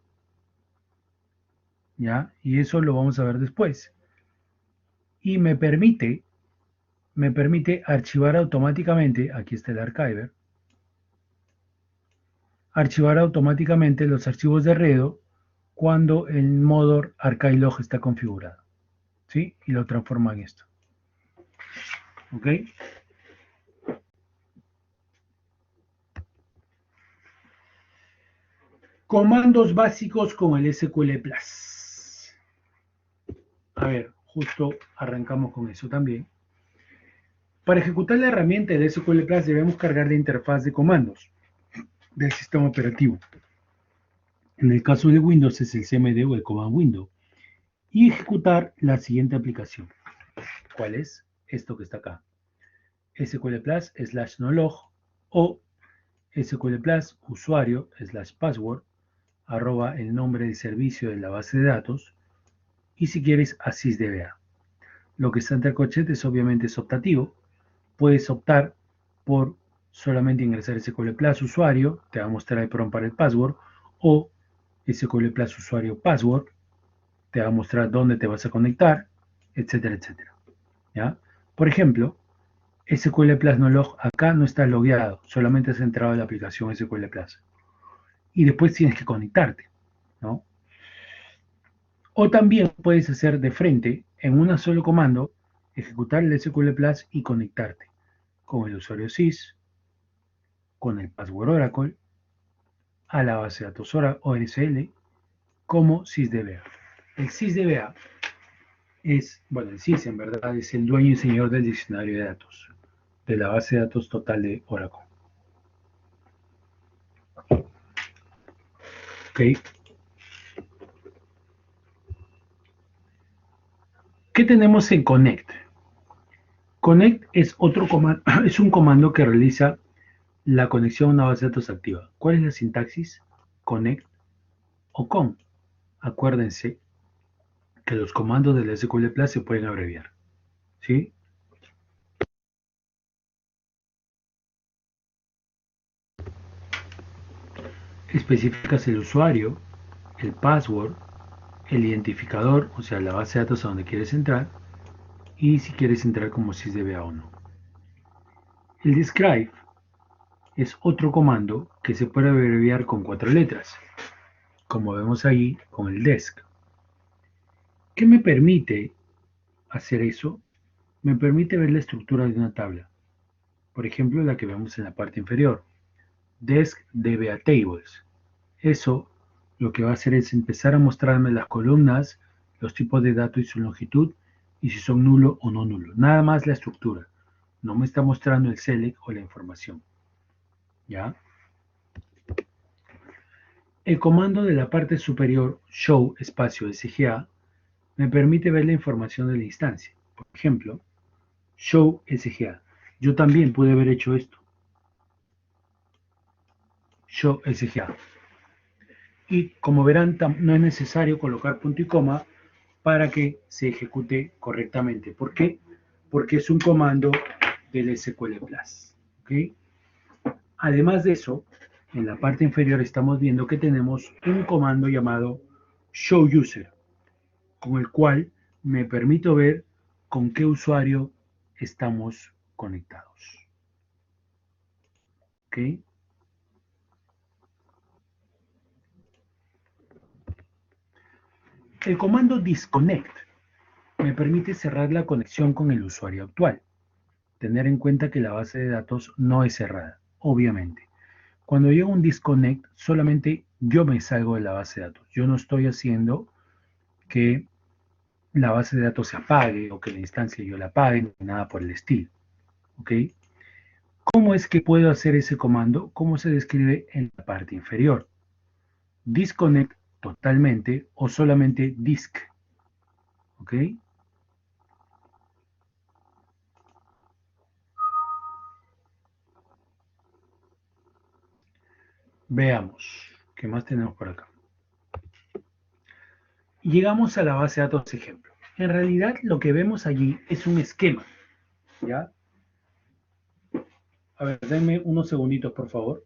¿ya? Y eso lo vamos a ver después. Y me permite me permite archivar automáticamente, aquí está el archiver, archivar automáticamente los archivos de Redo cuando el modo archilog está configurado, ¿sí? Y lo transforma en esto, ¿ok? Comandos básicos con el SQL Plus. A ver, justo arrancamos con eso también. Para ejecutar la herramienta del SQL Plus debemos cargar la interfaz de comandos del sistema operativo. En el caso de Windows es el CMD o el Command Window. Y ejecutar la siguiente aplicación. ¿Cuál es? Esto que está acá. SQL Plus /nolog o SQL Plus usuario /password arroba el nombre de servicio de la base de datos y si quieres asysdba. Lo que está entre corchetes obviamente es optativo. Puedes optar por solamente ingresar SQL Plus usuario, te va a mostrar el prompt para el password, o SQL Plus usuario password, te va a mostrar dónde te vas a conectar, etcétera, etcétera. ¿Ya? Por ejemplo, SQL Plus no log, acá no está logueado, solamente has entrado a la aplicación SQL Plus. Y después tienes que conectarte, ¿no? O también puedes hacer de frente, en un solo comando, ejecutar el SQL Plus y conectarte con el usuario sys, con el password Oracle, a la base de datos OSL, como sysdba. El sysdba es, bueno, el sys en verdad es el dueño y señor del diccionario de datos, de la base de datos total de Oracle. ¿Ok? ¿Qué tenemos en Connect? Connect es otro comando, es un comando que realiza la conexión a una base de datos activa. ¿Cuál es la sintaxis? Connect o con. Acuérdense que los comandos del SQL Plus se pueden abreviar. ¿Sí? Especificas el usuario, el password, el identificador, o sea, la base de datos a donde quieres entrar, y si quieres entrar como sysdba o no. El describe es otro comando que se puede abreviar con 4 letras, como vemos ahí con el desc. ¿Qué me permite hacer eso? Me permite ver la estructura de una tabla. Por ejemplo, la que vemos en la parte inferior. Desc DBA Tables. Eso lo que va a hacer es empezar a mostrarme las columnas, los tipos de datos y su longitud, y si son nulo o no nulo. Nada más la estructura. No me está mostrando el select o la información. ¿Ya? El comando de la parte superior, show espacio SGA, me permite ver la información de la instancia. Por ejemplo, show SGA. Yo también pude haber hecho esto. Show SGA. Y como verán, no es necesario colocar punto y coma para que se ejecute correctamente. ¿Por qué? Porque es un comando del SQL Plus. ¿Okay? Además de eso, en la parte inferior estamos viendo que tenemos un comando llamado showUser, con el cual me permito ver con qué usuario estamos conectados. ¿Okay? El comando disconnect me permite cerrar la conexión con el usuario actual. Tener en cuenta que la base de datos no es cerrada, obviamente. Cuando llega un disconnect, solamente yo me salgo de la base de datos. Yo no estoy haciendo que la base de datos se apague o que la instancia yo la apague, ni nada por el estilo. ¿Ok? ¿Cómo es que puedo hacer ese comando? ¿Cómo se describe en la parte inferior? Disconnect totalmente o solamente disk. ¿Ok? Veamos. ¿Qué más tenemos por acá? Llegamos a la base de datos ejemplo. En realidad lo que vemos allí es un esquema. ¿Ya? A ver, denme unos segunditos, por favor.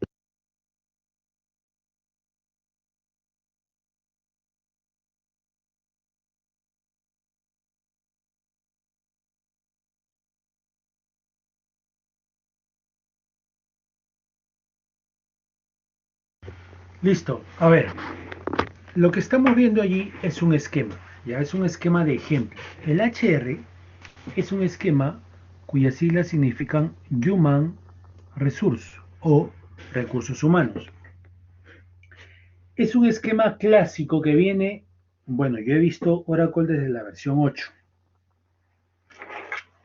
Listo. A ver, lo que estamos viendo allí es un esquema, ya es un esquema de ejemplo. El HR es un esquema cuyas siglas significan Human Resource o recursos humanos. Es un esquema clásico que viene, bueno, yo he visto Oracle desde la versión 8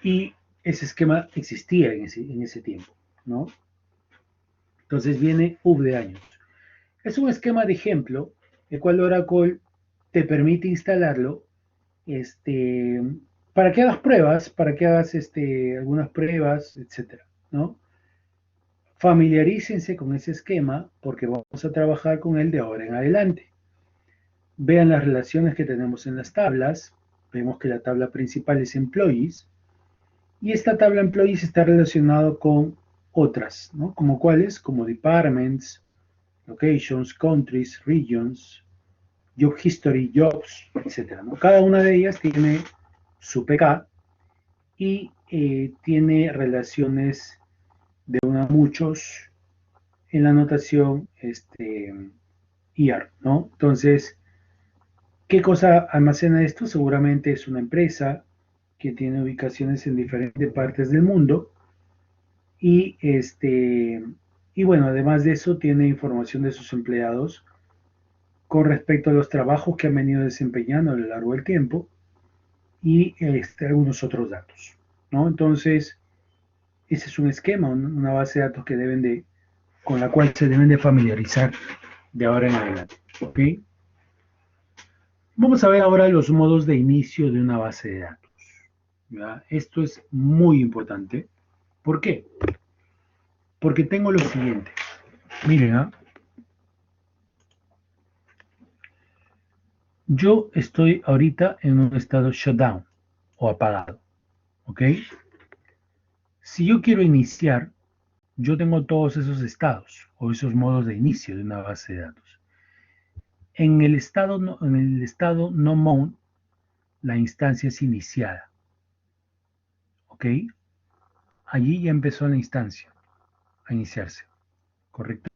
y ese esquema existía en ese tiempo, ¿no? Entonces viene de años. Es un esquema de ejemplo, el cual Oracle te permite instalarlo este, para que hagas pruebas, para que hagas algunas pruebas, etcétera, ¿no? Familiarícense con ese esquema porque vamos a trabajar con él de ahora en adelante. Vean las relaciones que tenemos en las tablas. Vemos que la tabla principal es Employees y esta tabla Employees está relacionado con otras, ¿no? Como cuáles, como Departments, Locations, Countries, Regions, Job History, Jobs, etcétera, ¿no? Cada una de ellas tiene su PK y tiene relaciones de una a muchos en la notación ER, ¿no? Entonces, ¿qué cosa almacena esto? Seguramente es una empresa que tiene ubicaciones en diferentes partes del mundo y y bueno, además de eso tiene información de sus empleados con respecto a los trabajos que han venido desempeñando a lo largo del tiempo y algunos otros datos, ¿no? Entonces, ese es un esquema, una base de datos que con la cual se deben de familiarizar de ahora en adelante, ¿ok? Vamos a ver ahora los modos de inicio de una base de datos. ¿Ya? Esto es muy importante. ¿Por qué? Porque tengo lo siguiente. Miren, ¿ah? Yo estoy ahorita en un estado shutdown o apagado, ¿ok? Si yo quiero iniciar, yo tengo todos esos estados o esos modos de inicio de una base de datos. En el estado no mount, la instancia es iniciada, ¿ok? Allí ya empezó la instancia a iniciarse, ¿correcto?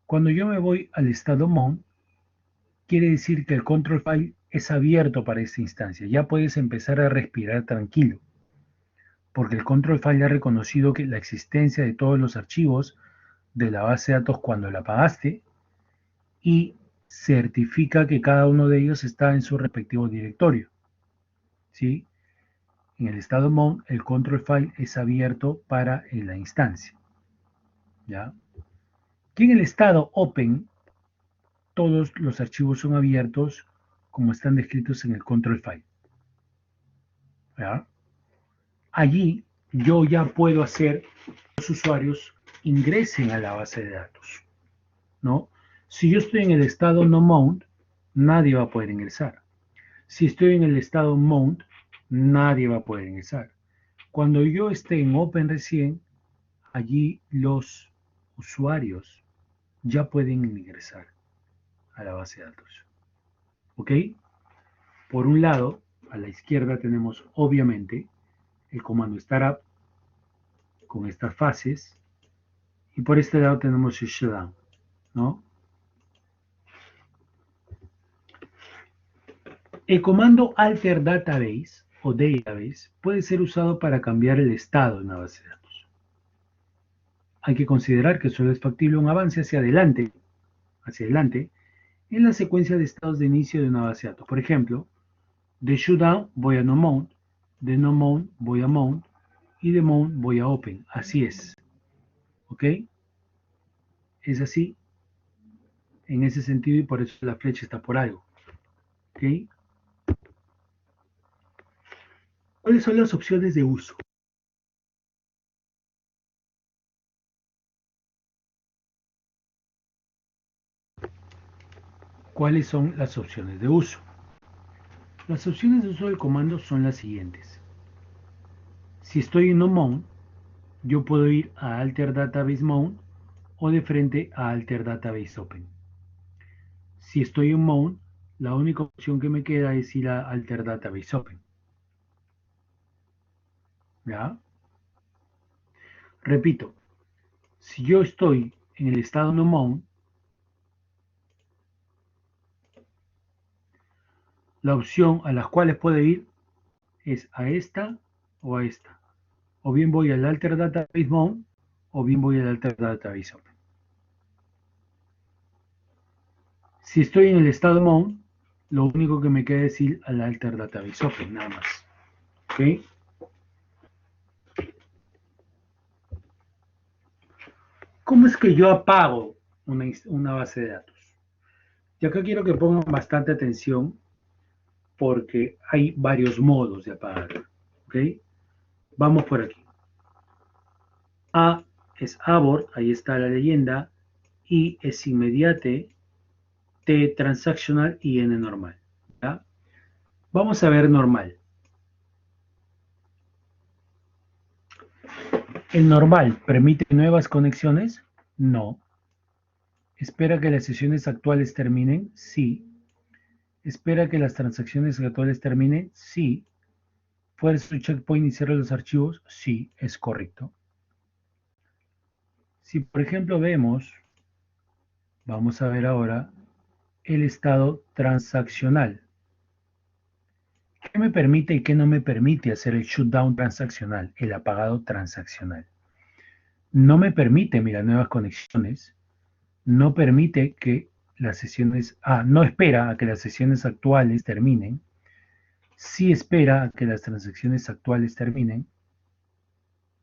Cuando yo me voy al estado mount, quiere decir que el control file es abierto para esta instancia. Ya puedes empezar a respirar tranquilo, porque el control file ha reconocido que la existencia de todos los archivos de la base de datos cuando la apagaste y certifica que cada uno de ellos está en su respectivo directorio. ¿Sí? En el estado mount, el control file es abierto para la instancia. ¿Ya? Y en el estado open, todos los archivos son abiertos como están descritos en el control file. ¿Ya? Allí yo ya puedo hacer que los usuarios ingresen a la base de datos, ¿no? Si yo estoy en el estado no mount, nadie va a poder ingresar. Si estoy en el estado mount, nadie va a poder ingresar. Cuando yo esté en open recién, allí los usuarios ya pueden ingresar a la base de datos. ¿Ok? Por un lado, a la izquierda tenemos obviamente el comando startup con estas fases y por este lado tenemos el shutdown, ¿no? El comando alter database o database puede ser usado para cambiar el estado de una base de datos. Hay que considerar que solo es factible un avance hacia adelante, en la secuencia de estados de inicio de una base de datos. Por ejemplo, de shutdown voy a no mount, de no mount voy a mount y de mount voy a open. Así es. ¿Ok? Es así en ese sentido y por eso la flecha está por algo. ¿Ok? ¿Cuáles son las opciones de uso? ¿Cuáles son las opciones de uso? Las opciones de uso del comando son las siguientes. Si estoy en no mount, yo puedo ir a alter database mount o de frente a alter database open. Si estoy en mount, la única opción que me queda es ir a alter database open. ¿Ya? Repito, si yo estoy en el estado no mount, la opción a las cuales puede ir es a esta o a esta. O bien voy al Alter Database Mount o bien voy al Alter Database Open. Si estoy en el estado Mount, lo único que me queda es ir al Alter Database Open, nada más. ¿Ok? ¿Cómo es que yo apago una base de datos? Y acá quiero que pongan bastante atención porque hay varios modos de apagar. ¿Ok? Vamos por aquí. A es abort, ahí está la leyenda. I es inmediate. T transactional y N normal. ¿Ya? Vamos a ver normal. ¿El normal permite nuevas conexiones? No. ¿Espera que las sesiones actuales terminen? Sí. ¿Espera que las transacciones actuales terminen? Sí. ¿Fuerza su checkpoint y cierra los archivos? Sí, es correcto. Si por ejemplo vemos, vamos a ver ahora el estado transaccional. ¿Qué me permite y qué no me permite hacer el shutdown transaccional, el apagado transaccional? No me permite, mira, nuevas conexiones. No permite que las sesiones, no espera a que las sesiones actuales terminen. Sí espera a que las transacciones actuales terminen.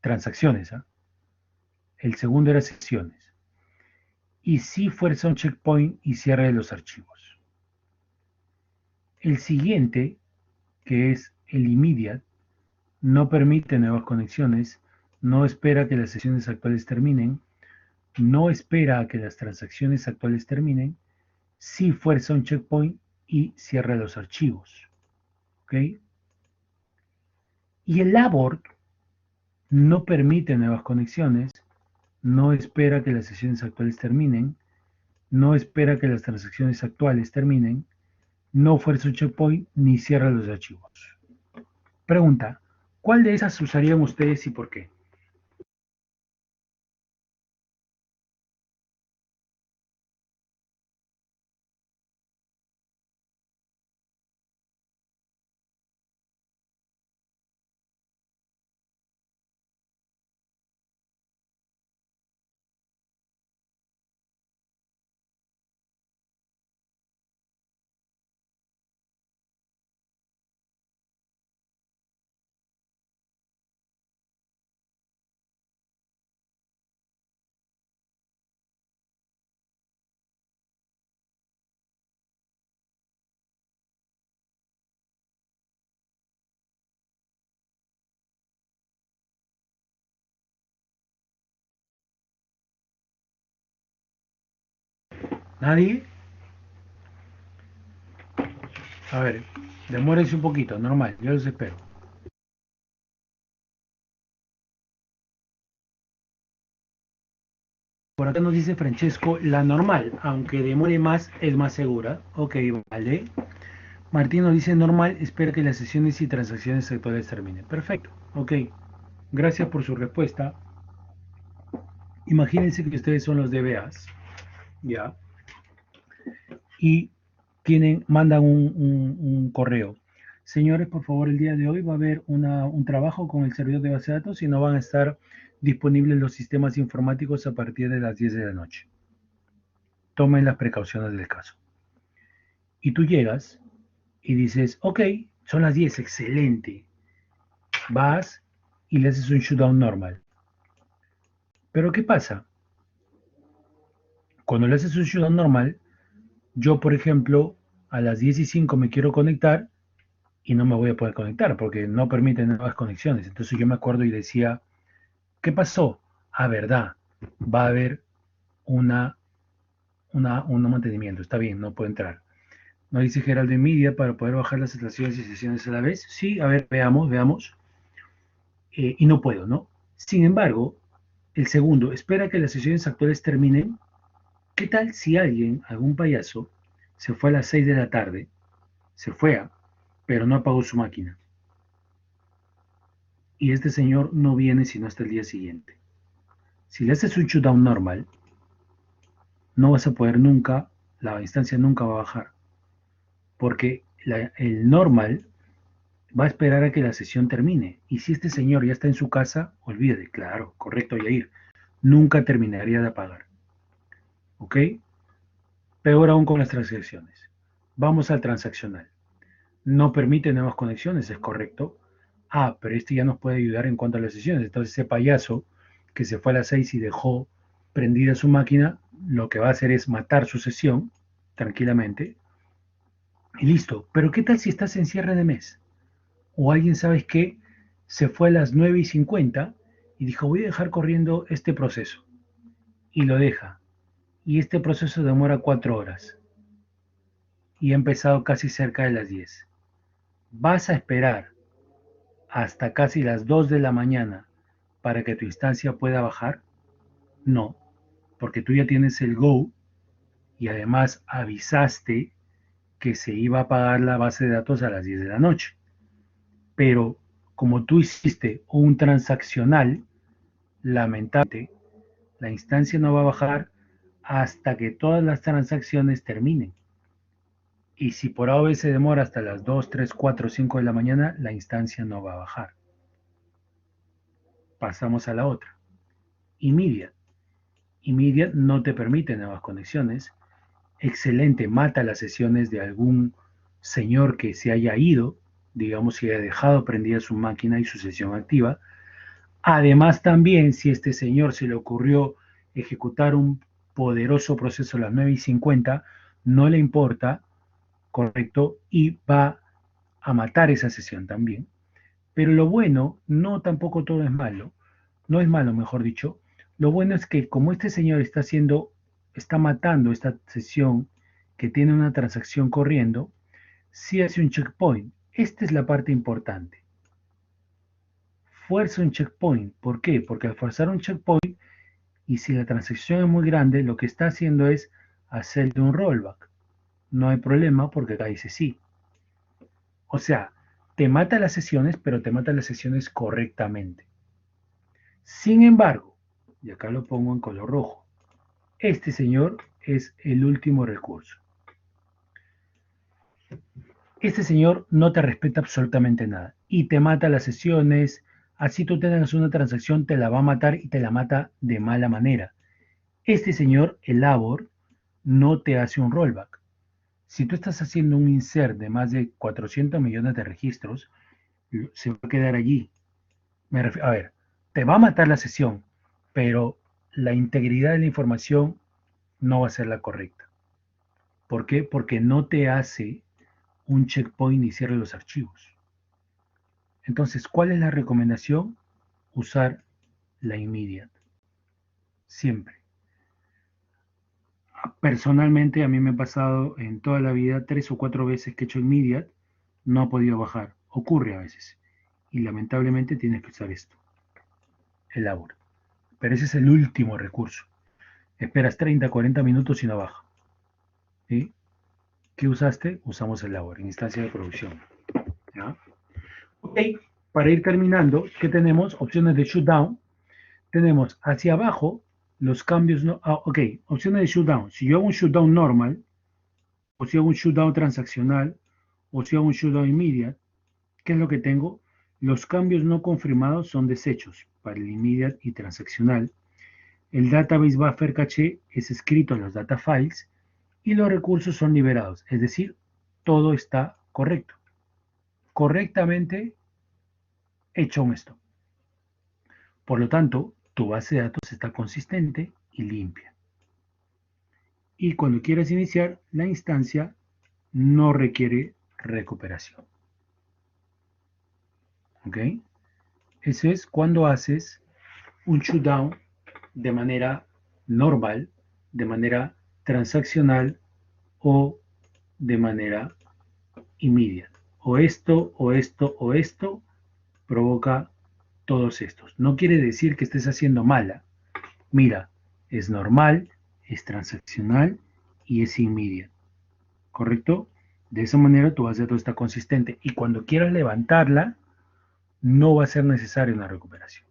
Transacciones, ¿ah? El segundo era sesiones. Y sí fuerza un checkpoint y cierre los archivos. El siguiente, que es el immediate, no permite nuevas conexiones, no espera que las sesiones actuales terminen, no espera a que las transacciones actuales terminen, sí fuerza un checkpoint y cierra los archivos. ¿Ok? Y el abort no permite nuevas conexiones, no espera que las sesiones actuales terminen, no espera que las transacciones actuales terminen, no fuerza un checkpoint ni cierra los archivos. Pregunta, ¿cuál de esas usarían ustedes y por qué? ¿Nadie? A ver, demórense un poquito, normal, yo los espero. Por acá nos dice Francesco, la normal, aunque demore más, es más segura. Ok, vale. Martín nos dice normal, espera que las sesiones y transacciones actuales terminen. Perfecto, ok. Gracias por su respuesta. Imagínense que ustedes son los DBAs, ¿ya? Y mandan un correo. Señores, por favor, el día de hoy va a haber un trabajo con el servidor de base de datos y no van a estar disponibles los sistemas informáticos a partir de las 10 de la noche. Tomen las precauciones del caso. Y tú llegas y dices, ok, son las 10, excelente. Vas y le haces un shutdown normal. Pero ¿qué pasa? Cuando le haces un shutdown normal, yo, por ejemplo, a las 10:05 me quiero conectar y no me voy a poder conectar porque no permite nuevas conexiones. Entonces yo me acuerdo y decía, ¿qué pasó? Verdad, va a haber una, un mantenimiento, está bien, no puedo entrar. ¿No dice Geraldo Media para poder bajar las estaciones y sesiones a la vez? Sí, a ver, veamos. Y no puedo, ¿no? Sin embargo, el segundo, espera que las sesiones actuales terminen. ¿Qué tal si alguien, algún payaso, se fue a las 6 de la tarde, pero no apagó su máquina? Y este señor no viene sino hasta el día siguiente. Si le haces un shutdown normal, no vas a poder nunca, la instancia nunca va a bajar, porque el normal va a esperar a que la sesión termine. Y si este señor ya está en su casa, olvídate, claro, correcto, Yair, nunca terminaría de apagar. ¿Ok? Peor aún con las transacciones. Vamos al transaccional. No permite nuevas conexiones, es correcto. Ah, pero este ya nos puede ayudar en cuanto a las sesiones. Entonces ese payaso que se fue a las 6 y dejó prendida su máquina, lo que va a hacer es matar su sesión tranquilamente y listo. Pero ¿qué tal si estás en cierre de mes? O alguien, ¿sabes qué? Se fue a las 9:50 y dijo, voy a dejar corriendo este proceso. Y lo deja. Y este proceso demora 4 horas. Y ha empezado casi cerca de las 10. ¿Vas a esperar hasta casi las 2 de la mañana para que tu instancia pueda bajar? No, porque tú ya tienes el go y además avisaste que se iba a apagar la base de datos a las 10 de la noche. Pero como tú hiciste un transaccional, lamentablemente la instancia no va a bajar hasta que todas las transacciones terminen. Y si por A se demora hasta las 2, 3, 4, 5 de la mañana, la instancia no va a bajar. Pasamos a la otra. Immediate. Immediate no te permite nuevas conexiones. Excelente, mata las sesiones de algún señor que se haya ido, digamos, si haya dejado prendida su máquina y su sesión activa. Además, también, si este señor se le ocurrió ejecutar un poderoso proceso a las 9:50, no le importa, correcto, y va a matar esa sesión también. Pero lo bueno, no tampoco todo es malo, no es malo, mejor dicho. Lo bueno es que como este señor está matando esta sesión que tiene una transacción corriendo, sí hace un checkpoint. Esta es la parte importante. Fuerza un checkpoint. ¿Por qué? Porque al forzar un checkpoint, y si la transacción es muy grande, lo que está haciendo es hacerle un rollback. No hay problema porque acá dice sí. O sea, te mata las sesiones, pero te mata las sesiones correctamente. Sin embargo, y acá lo pongo en color rojo, este señor es el último recurso. Este señor no te respeta absolutamente nada y te mata las sesiones. Así tú tengas una transacción, te la va a matar y te la mata de mala manera. Este señor, el labor, no te hace un rollback. Si tú estás haciendo un insert de más de 400 millones de registros, se va a quedar allí. A ver, te va a matar la sesión, pero la integridad de la información no va a ser la correcta. ¿Por qué? Porque no te hace un checkpoint y cierre los archivos. Entonces, ¿cuál es la recomendación? Usar la immediate. Siempre. Personalmente, a mí me ha pasado en toda la vida 3 o 4 veces que he hecho immediate, no ha podido bajar. Ocurre a veces. Y lamentablemente tienes que usar esto, el labor. Pero ese es el último recurso. Esperas 30, 40 minutos y no baja. ¿Sí? ¿Qué usaste? Usamos el labor en instancia de producción. ¿Ya? Ok, para ir terminando, ¿qué tenemos? Opciones de shutdown. Tenemos hacia abajo los cambios. No, ok, opciones de shutdown. Si yo hago un shutdown normal, o si hago un shutdown transaccional, o si hago un shutdown immediate, ¿qué es lo que tengo? Los cambios no confirmados son desechos para el immediate y transaccional. El database buffer caché es escrito en los data files y los recursos son liberados, es decir, todo está correcto, correctamente hecho un stop. Por lo tanto, tu base de datos está consistente y limpia. Y cuando quieras iniciar, la instancia no requiere recuperación. ¿Ok? Eso es cuando haces un shutdown de manera normal, de manera transaccional o de manera immediate. O esto, o esto, o esto provoca todos estos. No quiere decir que estés haciendo mala. Mira, es normal, es transaccional y es immediate. ¿Correcto? De esa manera tu base de datos está consistente y cuando quieras levantarla, no va a ser necesaria una recuperación.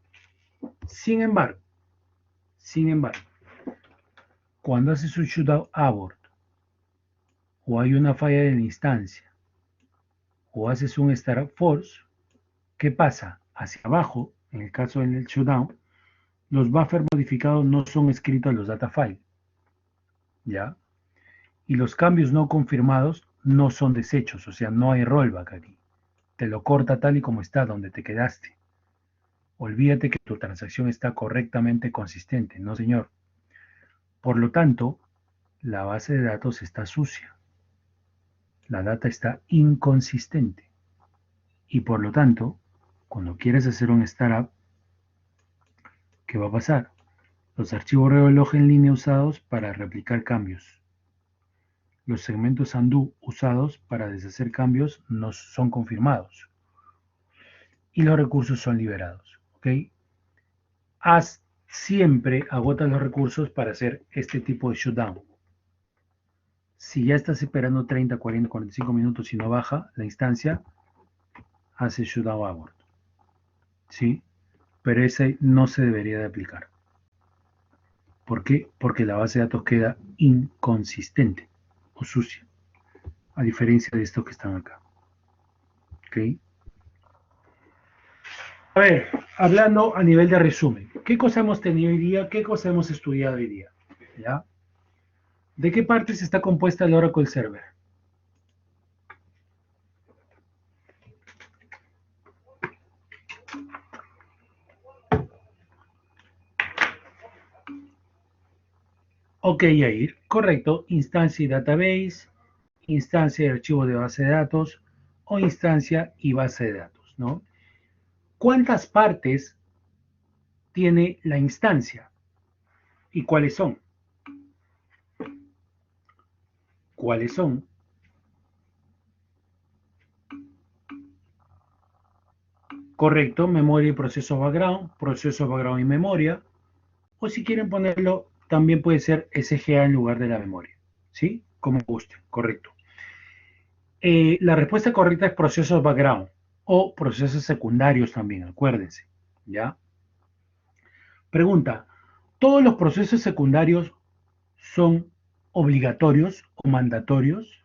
Sin embargo, cuando haces un shutdown abort o hay una falla de la instancia o haces un startup force, ¿qué pasa? Hacia abajo, en el caso del shutdown, los buffers modificados no son escritos en los data files, ¿ya? Y los cambios no confirmados no son desechos, o sea, no hay rollback aquí. Te lo corta tal y como está, donde te quedaste. Olvídate que tu transacción está correctamente consistente, no señor. Por lo tanto, la base de datos está sucia. La data está inconsistente. Y por lo tanto, cuando quieres hacer un startup, ¿qué va a pasar? Los archivos reloj en línea usados para replicar cambios. Los segmentos undo usados para deshacer cambios no son confirmados. Y los recursos son liberados. ¿Ok? Haz siempre, agota los recursos para hacer este tipo de shutdown. Si ya estás esperando 30, 40, 45 minutos y no baja la instancia, hace shutdown abort. ¿Sí? Pero ese no se debería de aplicar. ¿Por qué? Porque la base de datos queda inconsistente o sucia, a diferencia de estos que están acá. ¿Ok? A ver, hablando a nivel de resumen, ¿qué cosa hemos tenido hoy día? ¿Qué cosa hemos estudiado hoy día? ¿Ya? ¿De qué partes está compuesta el Oracle Server? Ok, Yair, correcto. Instancia y database, instancia y archivo de base de datos o instancia y base de datos, ¿no? ¿Cuántas partes tiene la instancia y cuáles son? ¿Cuáles son? Correcto, memoria y proceso background y memoria, o si quieren ponerlo, también puede ser SGA en lugar de la memoria, ¿sí? Como guste, correcto. La respuesta correcta es procesos background o procesos secundarios también, acuérdense, ¿ya? Pregunta, ¿todos los procesos secundarios son obligatorios o mandatorios?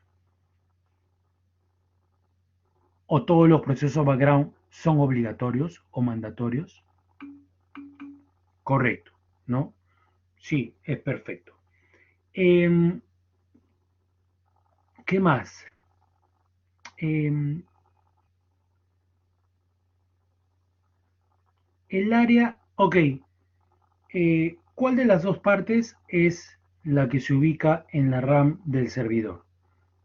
¿O todos los procesos background son obligatorios o mandatorios? Correcto, ¿no? Sí, es perfecto. Eh, ¿Qué más? Eh, el área, ok, ¿cuál de las dos partes es la que se ubica en la RAM del servidor?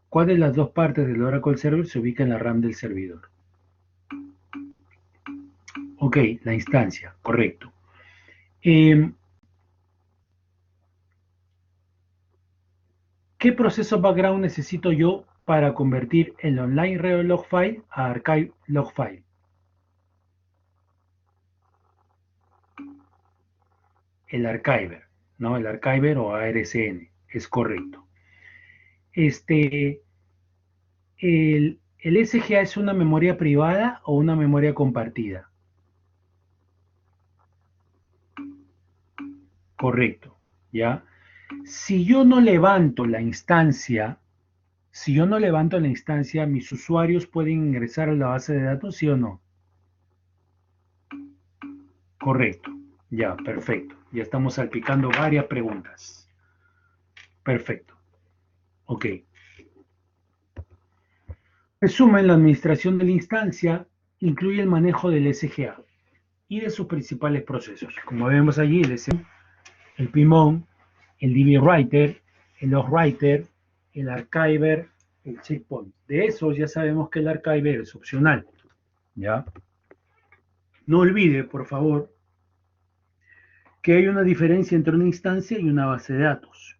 ¿Cuál de las dos partes del Oracle Server se ubica en la RAM del servidor? Ok, la instancia, correcto. Eh, ¿Qué proceso background necesito yo para convertir el online real log file a archive log file? El archiver, ¿no? El archiver o ARSN, es correcto. Este, ¿el SGA es una memoria privada o una memoria compartida? Correcto, ¿ya? Si yo no levanto la instancia, si yo no levanto la instancia, mis usuarios pueden ingresar a la base de datos, ¿sí o no? Correcto, ya, perfecto. Ya estamos salpicando varias preguntas. Perfecto, ok. Resumen, la administración de la instancia incluye el manejo del SGA y de sus principales procesos. Como vemos allí, el PIMON, el DB Writer, el Log Writer, el Archiver, el Checkpoint. De esos ya sabemos que el Archiver es opcional. ¿Ya? No olvide, por favor, que hay una diferencia entre una instancia y una base de datos.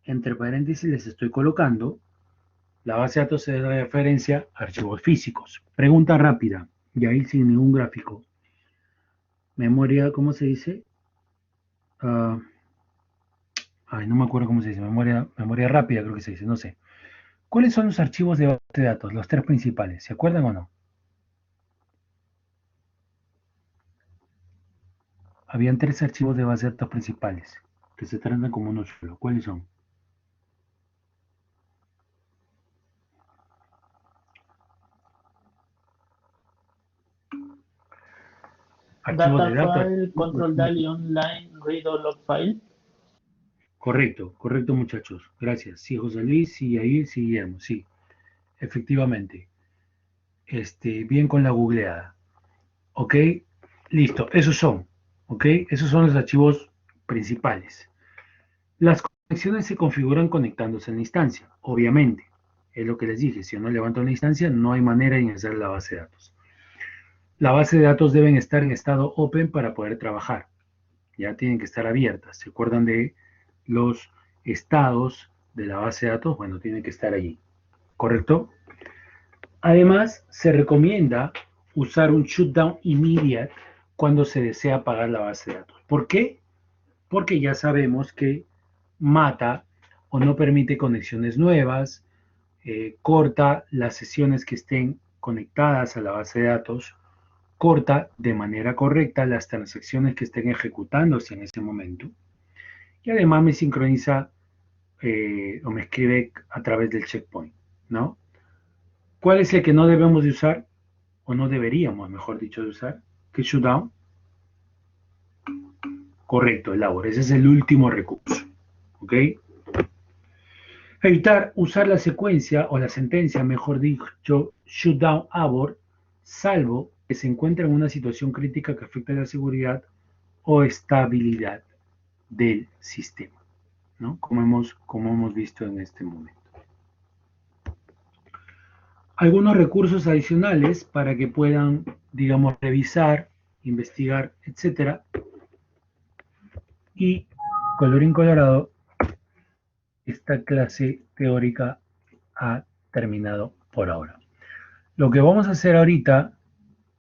Entre paréntesis les estoy colocando, la base de datos se da referencia a archivos físicos. Pregunta rápida, y ahí sin ningún gráfico. Memoria, ¿cómo se dice? Uh, ay, no me acuerdo cómo se dice. Memoria rápida, creo que se dice, no sé. ¿Cuáles son los archivos de base de datos? Los tres principales, ¿se acuerdan o no? Habían tres archivos de base de datos principales, que se tratan como uno solo. ¿Cuáles son? archivos Data de datos. file, control DALI online, read or log file. Correcto, correcto muchachos. Gracias. Sí, José Luis, sí, ahí, sí, Guillermo, sí. Efectivamente. Bien con la googleada. ¿Ok? Listo, esos son. ¿Ok? Esos son los archivos principales. Las conexiones se configuran conectándose en la instancia, obviamente. Es lo que les dije, si yo no levanto la instancia, no hay manera de ingresar a la base de datos. La base de datos deben estar en estado open para poder trabajar. Ya tienen que estar abiertas. ¿Se acuerdan de los estados de la base de datos? Bueno, tienen que estar allí. ¿Correcto? Además, se recomienda usar un shutdown immediate cuando se desea apagar la base de datos. ¿Por qué? Porque ya sabemos que mata o no permite conexiones nuevas, corta las sesiones que estén conectadas a la base de datos, corta de manera correcta las transacciones que estén ejecutándose en ese momento y además me sincroniza o me escribe a través del checkpoint, ¿no? ¿Cuál es el que no debemos de usar? O no deberíamos, mejor dicho, de usar. ¿Qué shutdown? Correcto, el labor. Ese es el último recurso. ¿Ok? Evitar usar la secuencia o la sentencia, mejor dicho, shutdown abort, salvo que se encuentre en una situación crítica que afecte la seguridad o estabilidad del sistema, ¿no? Como hemos visto en este momento. Algunos recursos adicionales para que puedan, digamos, revisar, investigar, etcétera. Y, colorín colorado, esta clase teórica ha terminado por ahora. Lo que vamos a hacer ahorita